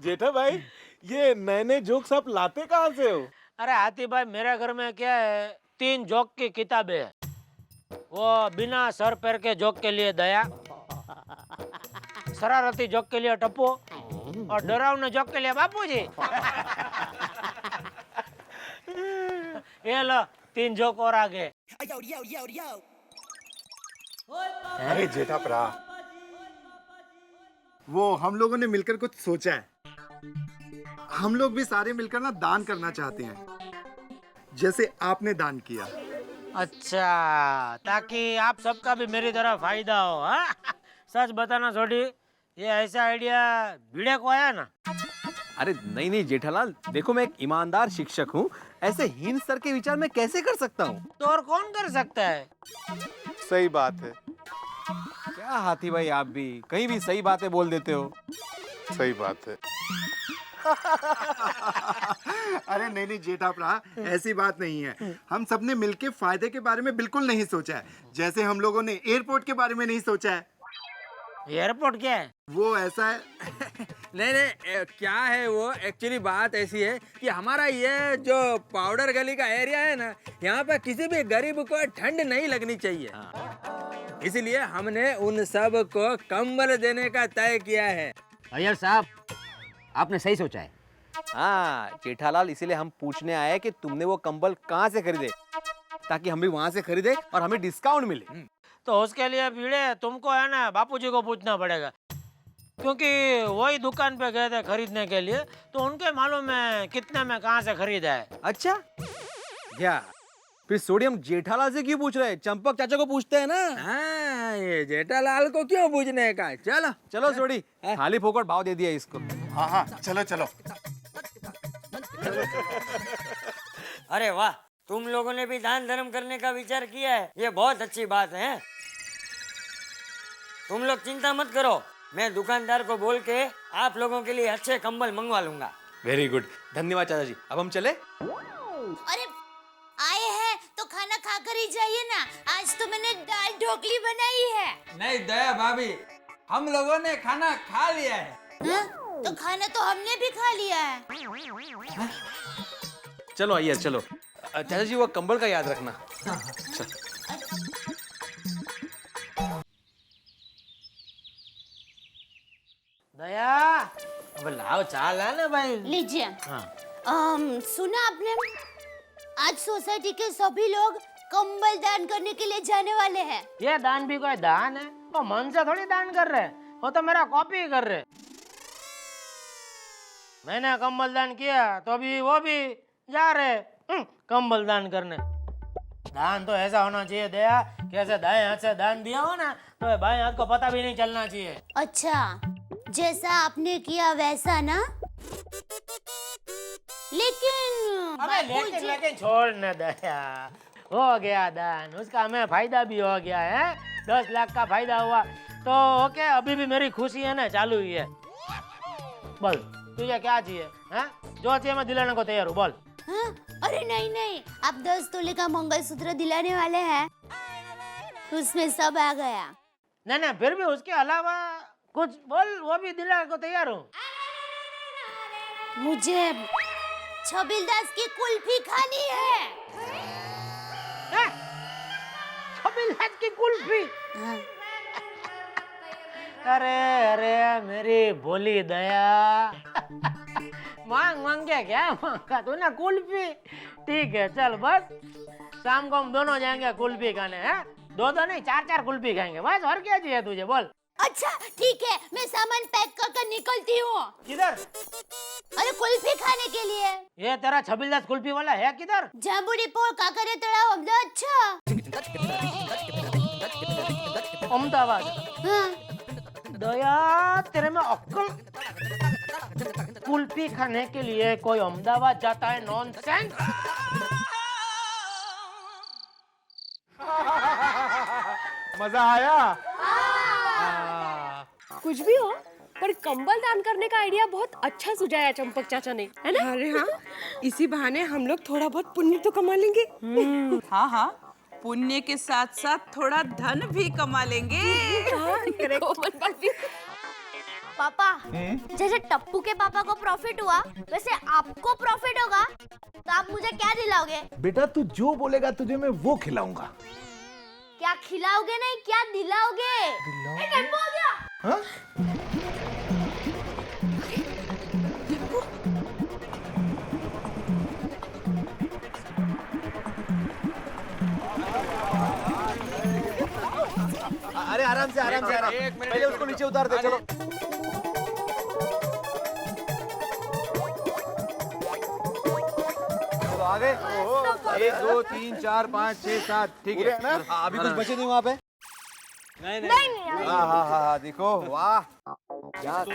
जेठा भाई, ये नए नए जोक्स आप लाते कहाँ से हो? अरे हाथी भाई, मेरे घर में क्या है, 3 जोक की किताबें है। वो बिना सर पैर के जोक के लिए दया, शरारती जोक के लिए टप्पू और डरावने जोक के लिए बापूजी। ये लो 3 जोक और आ गए। अरे जेठा भरा, वो हम लोगों ने मिलकर कुछ सोचा है। हम लोग भी सारे मिलकर ना दान करना चाहते हैं, जैसे आपने दान किया। अच्छा, ताकि आप सबका भी मेरी तरह फायदा हो। हाँ? सच बताना छोड़ी, ये ऐसा आइडिया भिड़े को आया ना? अरे नहीं नहीं जेठालाल, देखो मैं एक ईमानदार शिक्षक हूँ, ऐसे हीन स्तर के विचार मैं कैसे कर सकता हूँ? तो और कौन कर सकता है? सही बात है। क्या हाथी भाई, आप भी कहीं भी सही बातें बोल देते हो। सही बात है। अरे नहीं नहीं जेठाप्रा, ऐसी बात नहीं है। हम सबने मिलके फायदे के बारे में बिल्कुल नहीं सोचा है, जैसे हम लोगों ने एयरपोर्ट के बारे में नहीं सोचा है। एयरपोर्ट क्या है? वो ऐसा है नहीं नहीं, क्या है वो, एक्चुअली बात ऐसी है कि हमारा ये जो पाउडर गली का एरिया है ना, यहाँ पे किसी भी गरीब को ठंड नहीं लगनी चाहिए। इसलिए हमने उन सब को कंबल देने का तय किया है। अय्यर साहब, आपने सही सोचा है। हाँ जेठालाल, इसीलिए हम पूछने आए कि तुमने वो कंबल कहाँ से खरीदे, ताकि हम भी वहाँ से खरीदे और हमें डिस्काउंट मिले। तो उसके लिए भीड़े तुमको है ना बापूजी को पूछना पड़ेगा, क्योंकि वही दुकान पे गए थे खरीदने के लिए, तो उनके मालूम है कितने में कहाँ से खरीदा है। अच्छा क्या? फिर सोडियम जेठालाल से क्यों पूछ रहे हैं? चंपक चाचा को पूछते हैं ना। हाँ, ये जेठालाल को क्यों पूछने का? चलो चलो सोडी, खाली फोकट भाव दे दिया इसको। हाँ हाँ चलो चलो। अरे वाह, तुम लोगों ने भी दान धर्म करने का विचार किया है, ये बहुत अच्छी बात है। तुम लोग चिंता मत करो, मैं दुकानदार को बोल के आप लोगों के लिए अच्छे कंबल मंगवा लूंगा। वेरी गुड, धन्यवाद चाचा जी। अब हम चले? अरे आए हैं तो खाना खाकर ही जाइए ना, आज तो मैंने दाल ढोकली बनाई है। नहीं दया भाभी, हम लोगों ने खाना खा लिया है। हाँ? तो खाना तो हमने भी खा लिया है। चलो अय्यर चलो। चाचा जी वो कंबल का याद रखना। चल। दया, अब लाओ चाल है ना भाई। लीजिए। हाँ। सुना आपने, आज सोसाइटी के सभी लोग कंबल दान करने के लिए जाने वाले हैं। ये दान भी कोई दान है? वो मन से थोड़ी दान कर रहे, वो तो मेरा कॉपी कर रहे। मैंने कंबल दान किया तो अभी वो भी जा रहे कंबल दान करने। दान तो ऐसा होना चाहिए दया कि ऐसे दाएं हाथ से दान दिया हो ना, तो बाएं हाथ को पता भी नहीं चलना चाहिए। अच्छा, जैसा आपने किया वैसा ना। लेकिन अबे लेकिन छोड़ न दया, हो गया दान, उसका हमें फायदा भी हो गया है। 10 लाख का फायदा हुआ तो ओके, अभी भी मेरी खुशी है ना चालू ही है। बोल तुझे क्या चाहिए? हाँ? जो चाहिए मैं दिलाने को तैयार हूँ, बोल। हाँ? अरे नहीं नहीं, आप 10 तोले का मंगलसूत्र दिलाने वाले हैं, उसमें सब आ गया। नहीं नहीं, फिर भी उसके अलावा कुछ बोल, वो भी दिलाने को तैयार हूँ। मुझे छबिलदास की कुल्फी खानी है। छबिलदास की कुल्फी? हाँ। अरे अरे मेरी भोली दया, मांग मांग के क्या मांगा तूने? कुल्फी? ठीक है चल, बस शाम को हम दोनों जाएंगे कुल्फी खाने। हैं 2-2 नहीं 4-4 कुल्फी खाएंगे, बस। और क्या चाहिए तुझे, बोल। अच्छा ठीक है, मैं सामान पैक कर निकलती हूँ। किधर? अरे कुल्फी खाने के लिए। ये तेरा छबिलदास कुल्फी वाला है किधर? जांबुड़ी पोल काकरे तलाव अहमदाबाद। अच्छा अहमदाबाद? हाँ। दया तेरे में अक्ल, कुल्फी खाने के लिए कोई अहमदाबाद जाता है? नॉनसेंस। मजा आया? कुछ भी हो, पर कंबल दान करने का आइडिया बहुत अच्छा सुझाया चंपक चाचा ने, है ना? अरे हाँ, इसी बहाने हम लोग थोड़ा बहुत पुण्य तो कमा लेंगे। हाँ हाँ, पुण्य के साथ साथ थोड़ा धन भी कमा लेंगे। पापा, जैसे टप्पू के पापा को प्रॉफिट हुआ, वैसे आपको प्रॉफिट होगा, तो आप मुझे क्या दिलाओगे? बेटा तू जो बोलेगा तुझे मैं वो खिलाऊंगा। क्या खिलाओगे नहीं, क्या दिलाओगे? टेम्पो आ गया। हाँ? अरे आराम से आराम से, पहले उसको नीचे उतार दे। चलो चलो आगे। 1 2 3 4 5 6 7, ठीक है ना? अभी कुछ बचे नहीं वहाँ पे? नहीं। हाँ, देखो वाह, हाँ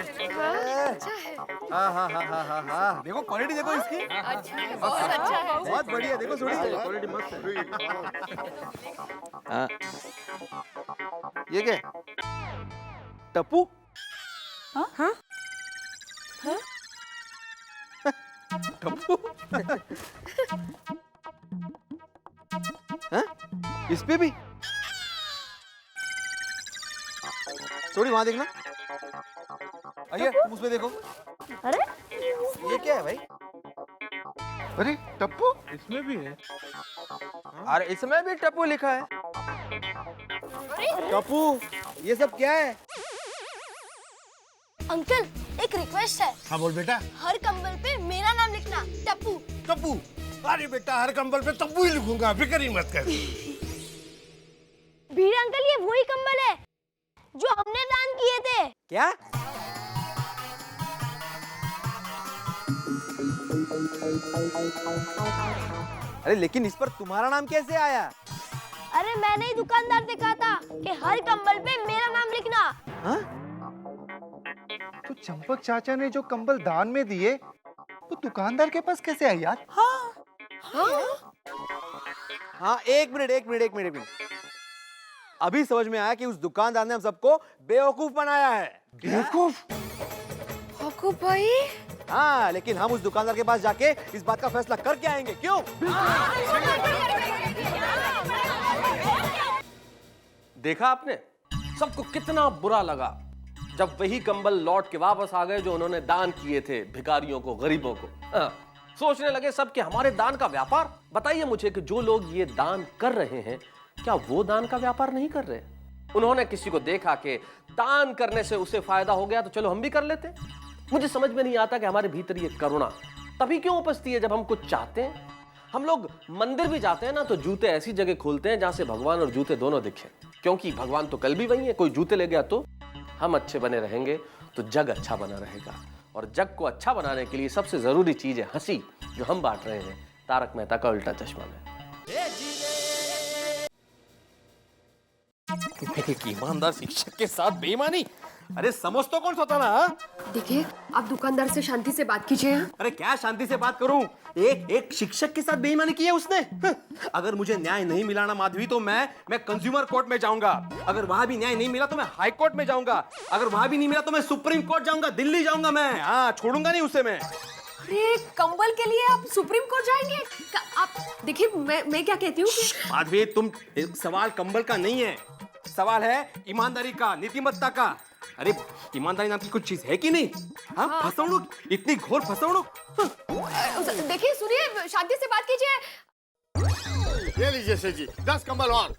हाँ हाँ हाँ हाँ हाँ, देखो क्वालिटी देखो इसकी। अच्छा है, बहुत अच्छा है। बहुत बढ़िया, देखो थोड़ी क्वालिटी मस्त है। ये क्या? टप्पू? हाँ? टप्पू? हाँ? इस पे भी? थोड़ी वहां देखना। आइए, तुम उसमें देखो। अरे ये क्या है भाई? अरे टप्पू इसमें भी है। और इसमें भी टप्पू लिखा है। टप्पू, ये सब क्या है? अंकल एक रिक्वेस्ट है। हाँ बोल बेटा। हर कंबल पे मेरा नाम लिखना, टप्पू। टप्पू? अरे बेटा हर कंबल पे टप्पू ही लिखूंगा, फिक्र ही मत कर। भीड़ अंकल, ये वही कंबल है जो हमने दान किए थे। क्या? अरे लेकिन इस पर तुम्हारा नाम कैसे आया? अरे मैंने ही दुकानदार से कहा था कि हर कंबल पे मेरा नाम लिखना। हाँ? तो चंपक चाचा ने जो कंबल दान में दिए वो दुकानदार के पास कैसे आई यार? हाँ, एक मिनट। अभी समझ में आया कि उस दुकानदार ने हम सबको बेवकूफ बनाया है। बेवकूफ? बेवकूफ भाई? हाँ, लेकिन हम उस दुकानदार के पास जाके इस बात का फैसला करके आएंगे, क्यों? देखा आपने सबको कितना बुरा लगा जब वही कंबल लौट के वापस आ गए जो उन्होंने दान किए थे भिखारियों को, गरीबों को। सोचने लगे सब कि हमारे दान का व्यापार। बताइए मुझे कि जो लोग ये दान कर रहे हैं क्या वो दान का व्यापार नहीं कर रहे? उन्होंने किसी को देखा कि दान करने से उसे फायदा हो गया तो चलो हम भी कर लेते। मुझे समझ में नहीं आता कि हमारे भीतर ये करुणा तभी क्यों उपजती है जब हम कुछ चाहते हैं। हम लोग मंदिर भी जाते हैं ना तो जूते ऐसी जगह खोलते हैं जहां से भगवान और जूते दोनों दिखें, क्योंकि भगवान तो कल भी वही है। कोई जूते ले गया तो हम अच्छे बने रहेंगे तो जग अच्छा बना रहेगा, और जग को अच्छा बनाने के लिए सबसे जरूरी चीज है हंसी, जो हम बांट रहे हैं तारक मेहता का उल्टा चश्मा में। एक ईमानदार शिक्षक के साथ बेईमानी, अरे समझ तो कौन सोता ना। देखिए आप दुकानदार से शांति से बात कीजिए। अरे क्या शांति से बात करूं? एक शिक्षक के साथ बेईमानी की है उसने। अगर मुझे न्याय नहीं मिला ना माधवी तो मैं कंज्यूमर कोर्ट में जाऊंगा। अगर वहां भी न्याय नहीं मिला तो मैं हाई कोर्ट में जाऊंगा। अगर वहां भी नहीं मिला तो मैं सुप्रीम कोर्ट जाऊंगा, दिल्ली जाऊंगा मैं। हाँ, छोड़ूंगा नहीं उसे मैं। अरे कंबल के लिए आप सुप्रीम कोर्ट जाएंगे? आप देखिए मैं क्या कहती हूँ कि माधवी, तुम सवाल कंबल का नहीं है, सवाल है ईमानदारी का, नीतिमत्ता का। अरे ईमानदारी नाम की कुछ चीज है कि नहीं? हाँ, फसाउनुक, इतनी घोर फसाउनुक। देखिए सुनिए, शांति से बात कीजिए। ये लीजिए सेठ जी, 10 कंबल और।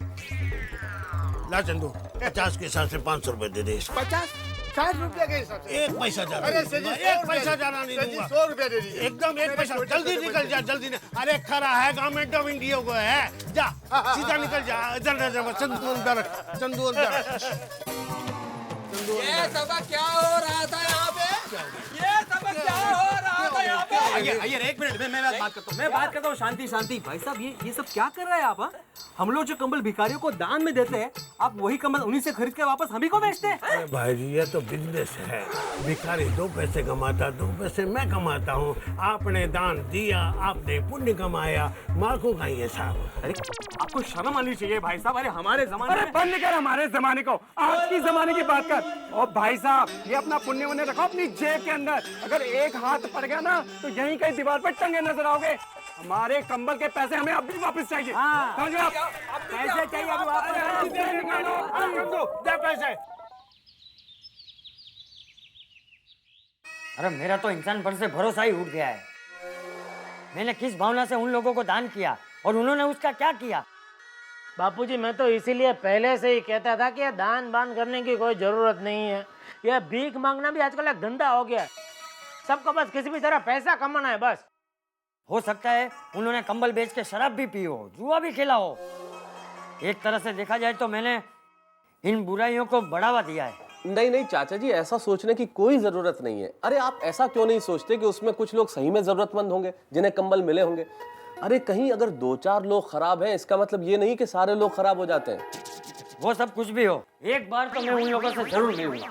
ला चंदू, 50 के हिसाब से 500 रुपए दे दे। 50? 60 रुपया के हिसाब से? एक पैसा जाना। अरे सेठ जी, एक पैसा जाना नहीं दूंगा। 100 रुपया दे दीजिए। एकदम एक पैसा। जल्दी निकल जा, जल्दी नहीं। अरे खरा है, गवर्नमेंट ऑफ इंडिया को है। जा सीधा निकल जा। इधर चंदू अंदर। ये सबक क्या हो रहा था यहाँ पे? ये सबक क्या हो रहा था यहाँ पे? आइए एक मिनट में मैं बात करता हूँ। शांति भाई साहब, ये सब क्या कर रहे हैं आप? हम लोग जो कंबल भिखारियों को दान में देते हैं, आप वही कंबल उन्हीं से खरीद के वापस हम ही को बेचते हैं। अरे भाई जी, ये तो बिजनेस है। भिखारी 2 पैसे कमाता, 2 पैसे मैं कमाता हूँ। आपने दान दिया, आपने पुण्य कमाया, माखू खाइए साहब। अरे आपको शर्म आनी चाहिए भाई साहब। अरे हमारे जमाने अरे बंद कर हमारे जमाने को, आज की जमाने की बात कर। और भाई साहब, ये अपना पुण्य वुण्य रखो अपनी जेब के अंदर। अगर एक हाथ पड़ गया ना तो यहीं कहीं दीवार पर टंगे नजर आओगे। हमारे कंबल के पैसे हमें अभी वापस चाहिए। समझे आप? पैसे चाहिए अभी वापस। दे पैसे। अरे मेरा तो इंसान पर से भरोसा ही उठ गया है। मैंने किस भावना से उन लोगों को दान किया और उन्होंने उसका क्या किया? बापूजी, मैं तो इसीलिए पहले से ही कहता था कि दान बान करने की कोई जरूरत नहीं है। यह भीख मांगना भी आजकल एक धंधा हो गया है। सबको बस किसी भी तरह पैसा कमाना है बस। हो सकता है उन्होंने कंबल बेच के शराब भी पी हो, जुआ भी खेला हो। एक तरह से देखा जाए तो मैंने इन बुराइयों को बढ़ावा दिया है। नहीं चाचा जी, ऐसा सोचने की कोई जरूरत नहीं है। अरे आप ऐसा क्यों नहीं सोचते कि उसमें कुछ लोग सही में जरूरतमंद होंगे जिन्हें कंबल मिले होंगे। अरे कहीं अगर 2-4 लोग खराब हैं, इसका मतलब ये नहीं कि सारे लोग खराब हो जाते हैं। वो सब कुछ भी हो, एक बार तो मैं उन लोगों से जरूर मिलूंगा।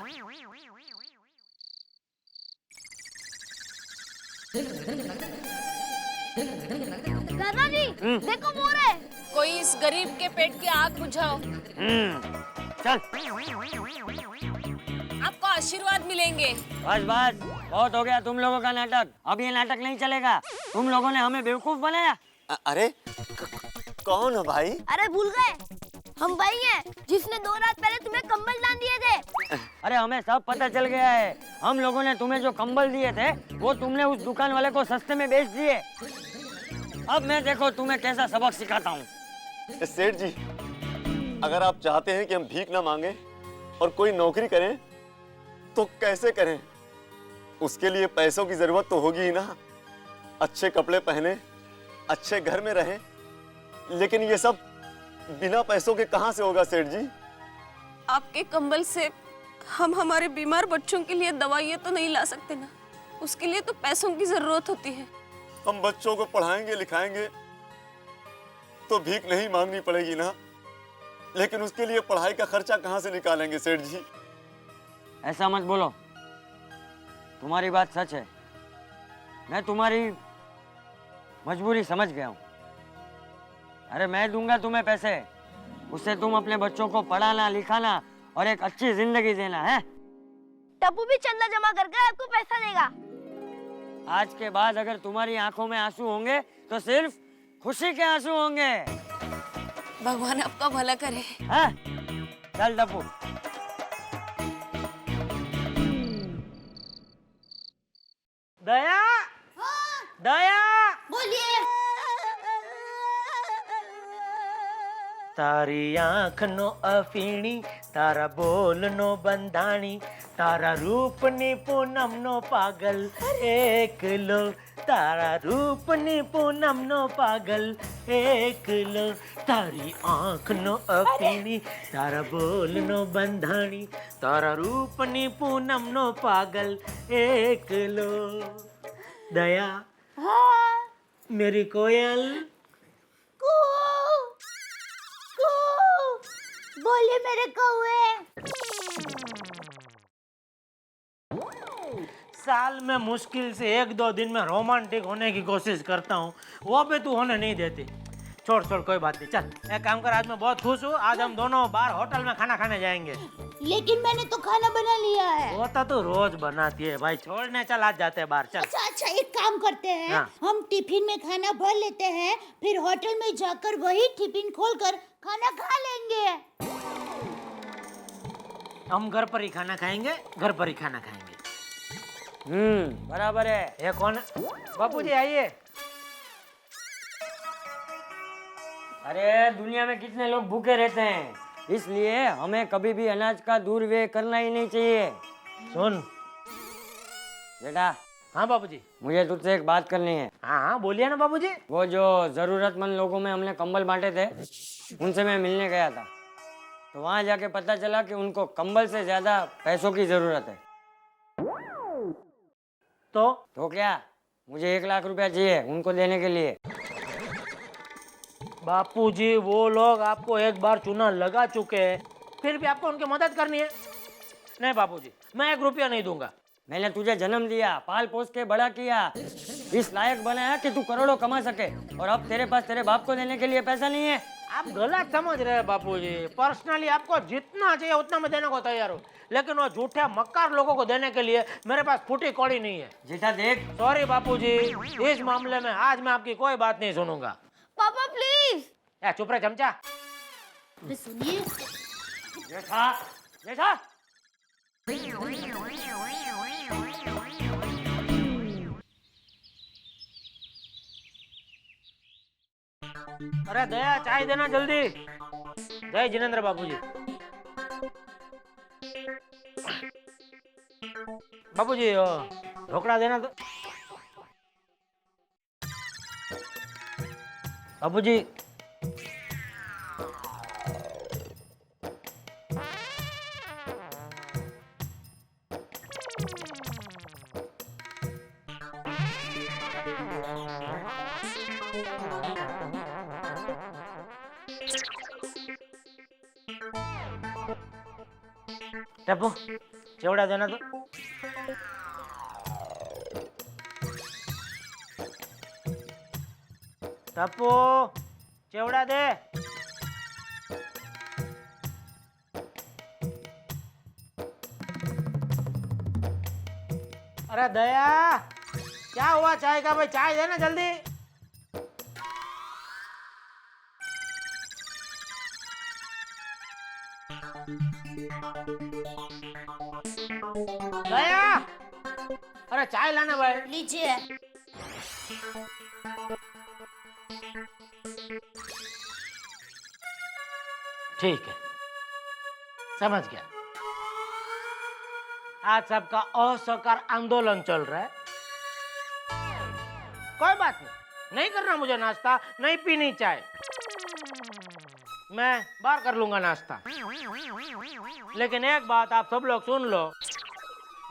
दादाजी देखो मोर है। कोई इस गरीब के पेट की आग बुझाओ। चल आपको आशीर्वाद मिलेंगे। बस बस बहुत हो गया तुम लोगों का नाटक। अब ये नाटक नहीं चलेगा। तुम लोगों ने हमें बेवकूफ बनाया। अरे कौन हो भाई? अरे भूल गए, हम भाई हैं जिसने 2 रात पहले तुम्हें कंबल दान दिए थे। अरे हमें सब पता चल गया है। हम लोगों ने तुम्हें जो कंबल दिए थे वो तुमने उस दुकान वाले को सस्ते में बेच दिए। अब मैं देखो तुम्हें कैसा सबक सिखाता हूँ। सेठ जी, अगर आप चाहते हैं कि हम भीख ना मांगे और कोई नौकरी करें तो कैसे करें? उसके लिए पैसों की जरूरत तो होगी ही ना। अच्छे कपड़े पहने, अच्छे घर में रहें, लेकिन ये सब बिना पैसों के कहां से होगा सेठ जी? आपके कंबल से हम हमारे बीमार बच्चों के लिए दवाइयाँ तो नहीं ला सकते ना। उसके लिए तो पैसों की जरूरत होती है। हम बच्चों को पढ़ाएंगे लिखाएंगे तो भीख नहीं मांगनी पड़ेगी ना। लेकिन उसके लिए पढ़ाई का खर्चा कहां से निकालेंगे सेठ जी? ऐसा मत बोलो, तुम्हारी बात सच है। मैं तुम्हारी मजबूरी समझ गया हूँ। अरे मैं दूंगा तुम्हें पैसे, उससे तुम अपने बच्चों को पढ़ाना लिखाना और एक अच्छी जिंदगी देना है। टप्पू भी चंदा जमा करके आपको पैसा देगा। आज के बाद अगर तुम्हारी आंखों में आंसू होंगे तो सिर्फ खुशी के आंसू होंगे। भगवान आपका भला करे। हाँ? चल टप्पू। दया, दया, बोलिए। तारी आँख नो अफीणी, तारा बोल नो बंधाणी, तारा रूप नी पूनम नो पागल एक लो। तारा रूप नी पूनम नो पागल एक लो। तारी आँख नो अफीणी, तारा बोल नो बंधाणी, तारा रूप नी पूनम नो पागल एक लो। दया, मेरी कोयल, बोलिए मेरे कौवे। साल में मुश्किल से 1-2 दिन में रोमांटिक होने की कोशिश करता हूँ, वो भी तू होने नहीं देती। छोड़ कोई बात नहीं। चल एक काम कर, आज मैं बहुत खुश हूँ। आज हम दोनों बाहर होटल में खाना खाने जाएंगे। लेकिन मैंने तो खाना बना लिया है। वो तो तू रोज बनाती है भाई। छोड़ने चल, आज जाते हैं बाहर। चल। अच्छा एक काम करते हैं। हाँ। हम टिफिन में खाना भर लेते हैं, फिर होटल में जाकर वही टिफिन खोलकर खाना खा लेंगे। हम घर पर ही खाना खाएंगे, घर पर ही खाना खाएंगे। बराबर है। ये कौन? बापूजी आइए। अरे दुनिया में कितने लोग भूखे रहते हैं, इसलिए हमें कभी भी अनाज का दुर्व्यय करना ही नहीं चाहिए। सुन बेटा। हाँ बाबूजी। मुझे तुझसे एक बात करनी है। हाँ बोलिए ना बाबूजी। वो जो जरूरतमंद लोगों में हमने कंबल बांटे थे, उनसे मैं मिलने गया था। तो वहां जाके पता चला कि उनको कंबल से ज्यादा पैसों की जरूरत है। तो क्या, मुझे 1 लाख रुपया चाहिए उनको देने के लिए। बापूजी वो लोग आपको एक बार चूना लगा चुके हैं, फिर भी आपको उनकी मदद करनी है। नहीं बापूजी, मैं 1 रुपया नहीं दूंगा। मैंने तुझे जन्म दिया, पाल पोस के बड़ा किया, इस लायक बनाया कि तू करोड़ों कमा सके, और अब तेरे पास तेरे बाप को देने के लिए पैसा नहीं है। आप गलत समझ रहे हैं बापूजी। पर्सनली आपको जितना चाहिए उतना मैं देने को तैयार हूँ, लेकिन वो झूठे मक्कार लोगों को देने के लिए मेरे पास फूटी कौड़ी नहीं है। जेठा देख। सॉरी बापूजी, इस मामले में आज मैं आपकी कोई बात नहीं सुनूंगा। पापा प्लीज। चुप रहे चमचा। सुनिए जेठा, जेठा। अरे दया, चाय देना जल्दी। जय जिनेंद्र बाबूजी। बाबूजी ढोकड़ा देना तो। बाबूजी टप्पू चिवड़ा देना तो। टप्पू चिवड़ा दे। अरे दया, क्या हुआ चाय का भाई? चाय देना जल्दी। दया, अरे चाय लाना भाई। लीजिए। ठीक है, समझ गया। आज सबका असहकार आंदोलन चल रहा है। कोई बात नहीं करना मुझे नाश्ता, नहीं पीनी चाय, मैं बाहर कर लूंगा नाश्ता। लेकिन एक बात आप सब लोग सुन लो,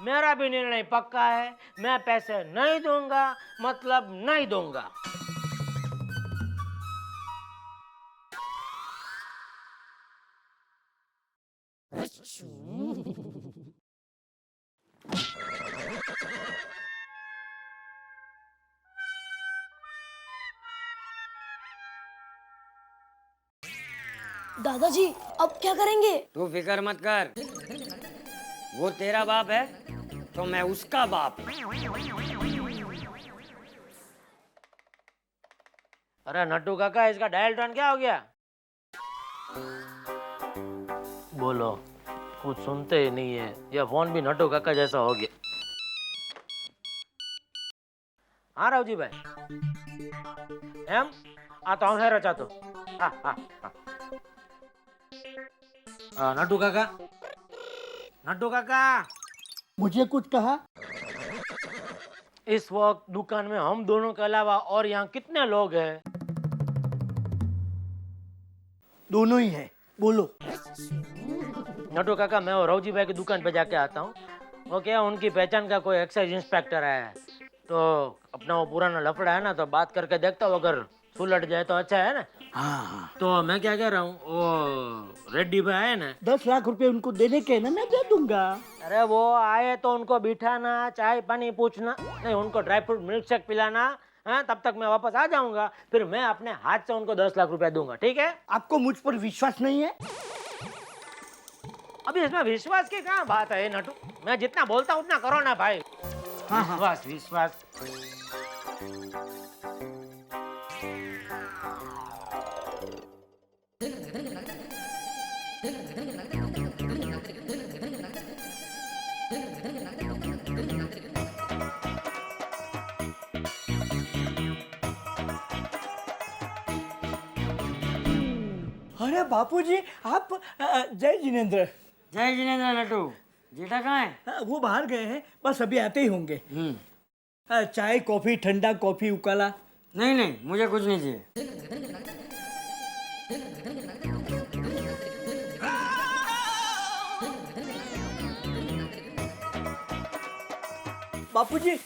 मेरा भी निर्णय पक्का है। मैं पैसे नहीं दूंगा, मतलब नहीं दूंगा। दादाजी अब क्या करेंगे? तू फिक्र मत कर, वो तेरा बाप है तो मैं उसका बाप। अरे नट्टू काका, इसका डायल टोन क्या हो गया? बोलो, कुछ सुनते ही नहीं है। यह फोन भी नट्टू काका जैसा हो गया। हाँ रावजी भाई, एम आता हूँ। है रचा तो नट्टू काका, नट्टू काका, मुझे कुछ कहा? इस वक्त दुकान में हम दोनों के अलावा और यहाँ कितने लोग हैं? दोनों ही है, बोलो। नट्टू काका, मैं और रावजी भाई की दुकान पे जाके आता हूँ। वो क्या, उनकी पहचान का कोई एक्साइज इंस्पेक्टर आया है, तो अपना वो पुराना लफड़ा है ना, तो बात करके देखता हूँ, अगर सुलट जाए तो अच्छा है ना। हाँ। तो मैं क्या कह रहा हूँ, वो रेड्डी भाई है ना, 10 लाख रुपए उनको देने के ना, मैं दे दूंगा। अरे वो आए तो उनको बिठाना, चाय पानी पूछना, नहीं उनको ड्राई फ्रूट मिल्क शेक पिलाना। हाँ, तब तक मैं वापस आ जाऊंगा, फिर मैं अपने हाथ से उनको 10 लाख रुपए दूंगा। ठीक है? आपको मुझ पर विश्वास नहीं है? अभी इसमें विश्वास की कहाँ बात है नटू? मैं जितना बोलता हूँ उतना करो ना भाई। विश्वास विश्वास। अरे बापूजी, आप जय जिनेंद्र। जय जिनेंद्र। नटू जेठा कहाँ है? वो बाहर गए हैं, बस अभी आते ही होंगे। चाय कॉफी, ठंडा कॉफी उकाला? नहीं नहीं, मुझे कुछ नहीं चाहिए। बापूजी।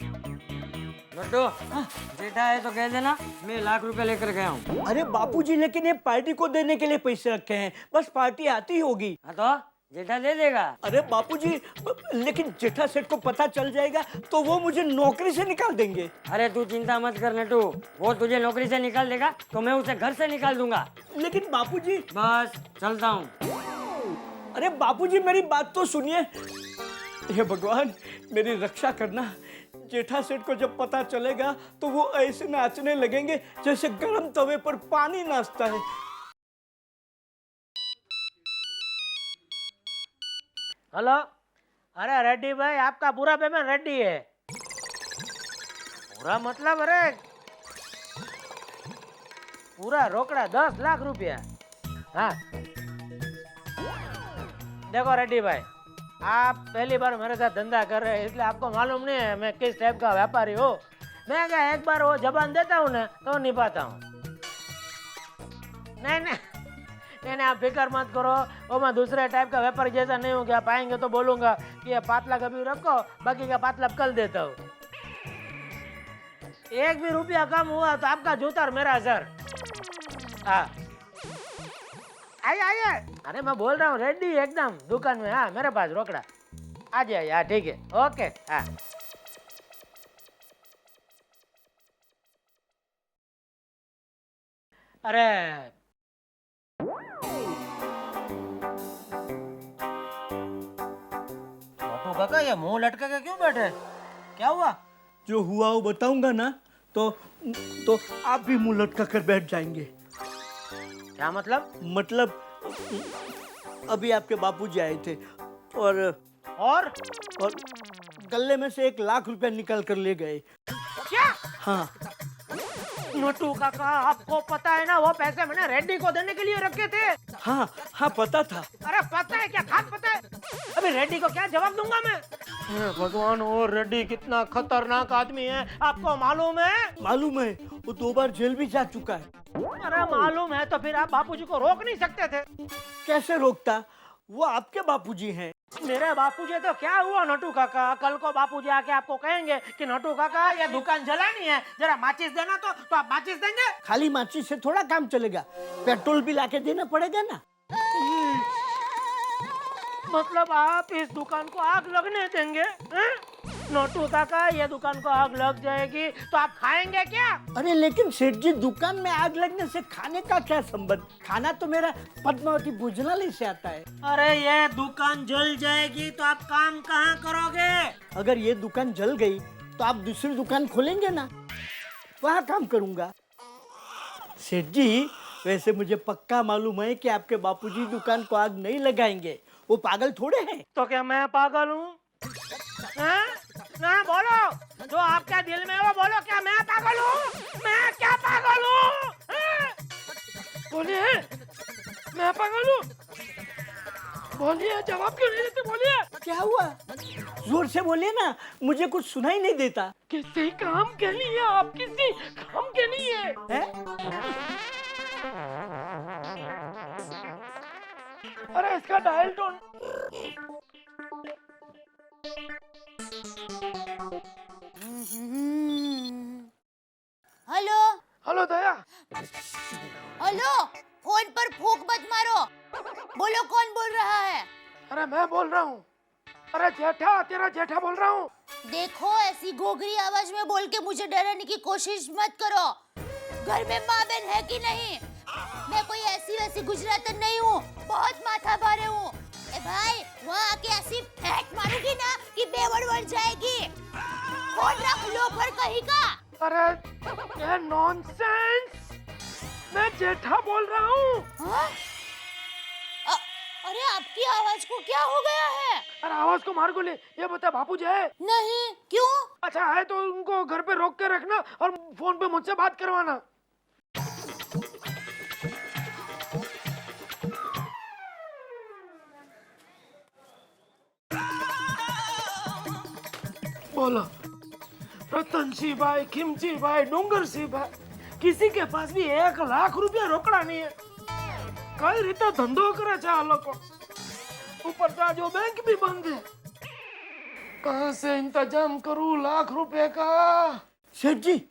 नट्टू, जेठा है तो कह देना मैं 1 लाख रुपए लेकर गया हूँ। अरे बापूजी, लेकिन ये पार्टी को देने के लिए पैसे रखे हैं, बस पार्टी आती होगी। हाँ तो जेठा दे देगा। अरे बापूजी, लेकिन जेठा सेठ को पता चल जाएगा तो वो मुझे नौकरी से निकाल देंगे। अरे तू चिंता मत कर नट्टू, वो तुझे नौकरी से निकाल देगा तो मैं उसे घर से निकाल दूंगा। लेकिन बापूजी। बस चलता हूँ। अरे बापूजी, मेरी बात तो सुनिए। हे भगवान, मेरी रक्षा करना। जेठा सेठ को जब पता चलेगा तो वो ऐसे नाचने लगेंगे जैसे गर्म तवे पर पानी नाचता है। हेलो, अरे रेड्डी भाई, आपका पूरा पेमेंट रेडी है। पूरा मतलब? अरे पूरा रोकड़ा 10 लाख रुपया। हाँ देखो रेड्डी भाई, आप पहली बार मेरे साथ धंधा कर रहे हैं, इसलिए आपको मालूम नहीं है मैं किस टाइप का व्यापारी हूँ। मैं क्या एक बार वो जबान देता हूँ ना तो निभाता हूँ। नहीं नहीं नहीं, आप फिक्र मत करो, वो मैं दूसरे टाइप का व्यापारी जैसा नहीं हूँ कि आप आएंगे तो बोलूंगा कि ये पातला कभी रखो, बाकी का पातला कल देता हूँ। 1 भी रुपया कम हुआ तो आपका जूता और मेरा सर। हाँ आइए आइए। अरे मैं बोल रहा हूँ रेडी एकदम दुकान में। हाँ मेरे पास रोकड़ा। आ जाइए। हाँ ठीक है, ओके। हाँ अरे मोटू काका ये मुंह लटका के क्यों बैठे? क्या हुआ? जो हुआ वो बताऊंगा ना तो आप भी मुंह लटका कर बैठ जाएंगे। क्या मतलब? मतलब अभी आपके बापूजी आए थे और गले में से 1 लाख रुपया निकाल कर ले गए। क्या? हाँ। मोटू काका आपको पता है ना वो पैसे मैंने रेड्डी को देने के लिए रखे थे। हाँ पता था। अरे पता है क्या? खास पता है। अभी रेड्डी को क्या जवाब दूंगा मैं? भगवान, वो रेड्डी कितना खतरनाक आदमी है आपको मालूम है? मालूम है, वो 2 बार जेल भी जा चुका है। अरे मालूम है तो फिर आप बापूजी को रोक नहीं सकते थे? कैसे रोकता? वो आपके बापूजी हैं। मेरे बापूजी तो क्या हुआ नटू काका? कल को बापूजी आके आपको कहेंगे कि नटू काका ये दुकान जलानी है, जरा माचिस देना तो आप माचिस देंगे? खाली माचिस से थोड़ा काम चलेगा, पेट्रोल भी लाके देना पड़ेगा ना। मतलब आप इस दुकान को आग लगने देंगे? नोटू काका ये दुकान को आग लग जाएगी तो आप खाएंगे क्या? अरे लेकिन सेठ जी, दुकान में आग लगने से खाने का क्या संबंध? खाना तो मेरा पद्मावती भोजनालय से आता है। अरे ये दुकान जल जाएगी तो आप काम कहाँ करोगे? अगर ये दुकान जल गई तो आप दूसरी दुकान खोलेंगे ना, वहाँ काम करूँगा। सेठ जी, वैसे मुझे पक्का मालूम है कि आपके बापूजी दुकान को आग नहीं लगाएंगे, वो पागल थोड़े हैं। तो क्या मैं पागल हूँ? ना बोलो, जो आपके दिल में वो बोलो। क्या मैं पागल हूँ? मैं क्या पागल हूँ? बोलिए, मैं पागल हूँ? बोलिए, जवाब क्यों नहीं देते? बोलिए। क्या हुआ? जोर से बोलिए ना, मुझे कुछ सुनाई नहीं देता। किसी काम के लिए आप किसी काम के लिए है? अरे इसका डायल टोन। हेलो हेलो दया। हेलो, फोन पर फूंक मत मारो। बोलो कौन बोल रहा है? अरे मैं बोल रहा हूँ। अरे जेठा, तेरा जेठा बोल रहा हूँ। देखो, ऐसी गोगरी आवाज में बोल के मुझे डराने की कोशिश मत करो। घर में माँ बहन है कि नहीं? मैं कोई ऐसी वैसी गुजरातन नहीं हूँ, बहुत माथा भारे हूँ। ए भाई, वहाँ आके ऐसी फेंक मारूंगी ना कि बेवड़ बढ़ जाएगी। फोन रख लो पर कहीं का। अरे ये नॉनसेंस, मैं जेठा बोल रहा हूँ। अरे आपकी आवाज को क्या हो गया है? अरे आवाज को मार गोली। ये बता बापूजी है? नहीं। क्यों? अच्छा है तो उनको घर पे रोक के रखना और फोन पे मुझसे बात करवाना। बोलो, रतन सी भाई, खिमची भाई, डोंगर सी भाई, किसी के पास भी 1 लाख रुपया रोकड़ा नहीं है। कई रीते धंधो करे छे आ लोग। ऊपर से जो बैंक भी बंद है। कहाँ से इंतजाम करूं लाख रुपए का? सेठ जी,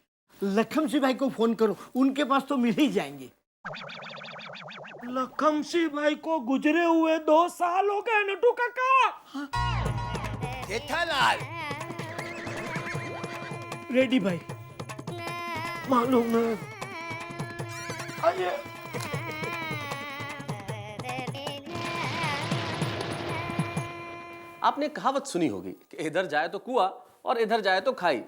लखम सिंह भाई को फोन करो, उनके पास तो मिल ही जाएंगे। लखम सिंह भाई को गुजरे हुए 2 साल हो गए नटू काका। जेठालाल। रेडी भाई। मालूम है। आइए। आपने कहावत सुनी होगी कि इधर जाए तो कुआं और इधर जाए तो खाई।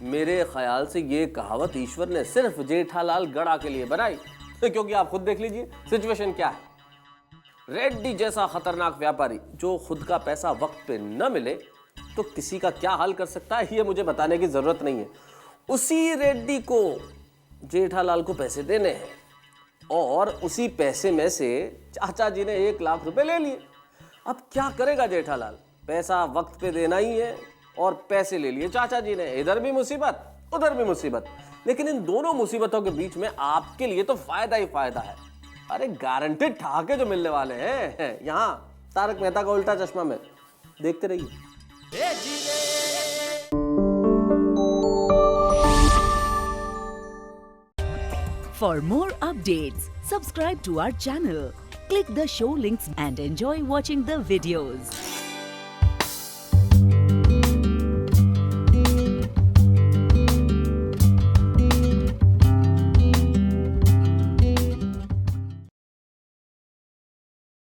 मेरे ख्याल से ये कहावत ईश्वर ने सिर्फ जेठालाल गड़ा के लिए बनाई, क्योंकि आप खुद देख लीजिए सिचुएशन क्या है। रेड्डी जैसा खतरनाक व्यापारी जो खुद का पैसा वक्त पे न मिले तो किसी का क्या हाल कर सकता है, ये मुझे बताने की जरूरत नहीं है। उसी रेड्डी को जेठालाल को पैसे देने हैं और उसी पैसे में से चाचा जी ने 1 लाख रुपए ले लिए। अब क्या करेगा जेठालाल? पैसा वक्त पे देना ही है और पैसे ले लिए चाचा जी ने। इधर भी मुसीबत, उधर भी मुसीबत। लेकिन इन दोनों मुसीबतों के बीच में आपके लिए तो फायदा ही फायदा है। अरे गारंटेड ठहाके जो मिलने वाले हैं यहाँ तारक मेहता का उल्टा चश्मा में। देखते रहिए। For more updates, subscribe to our channel, click the show links and enjoy watching the videos.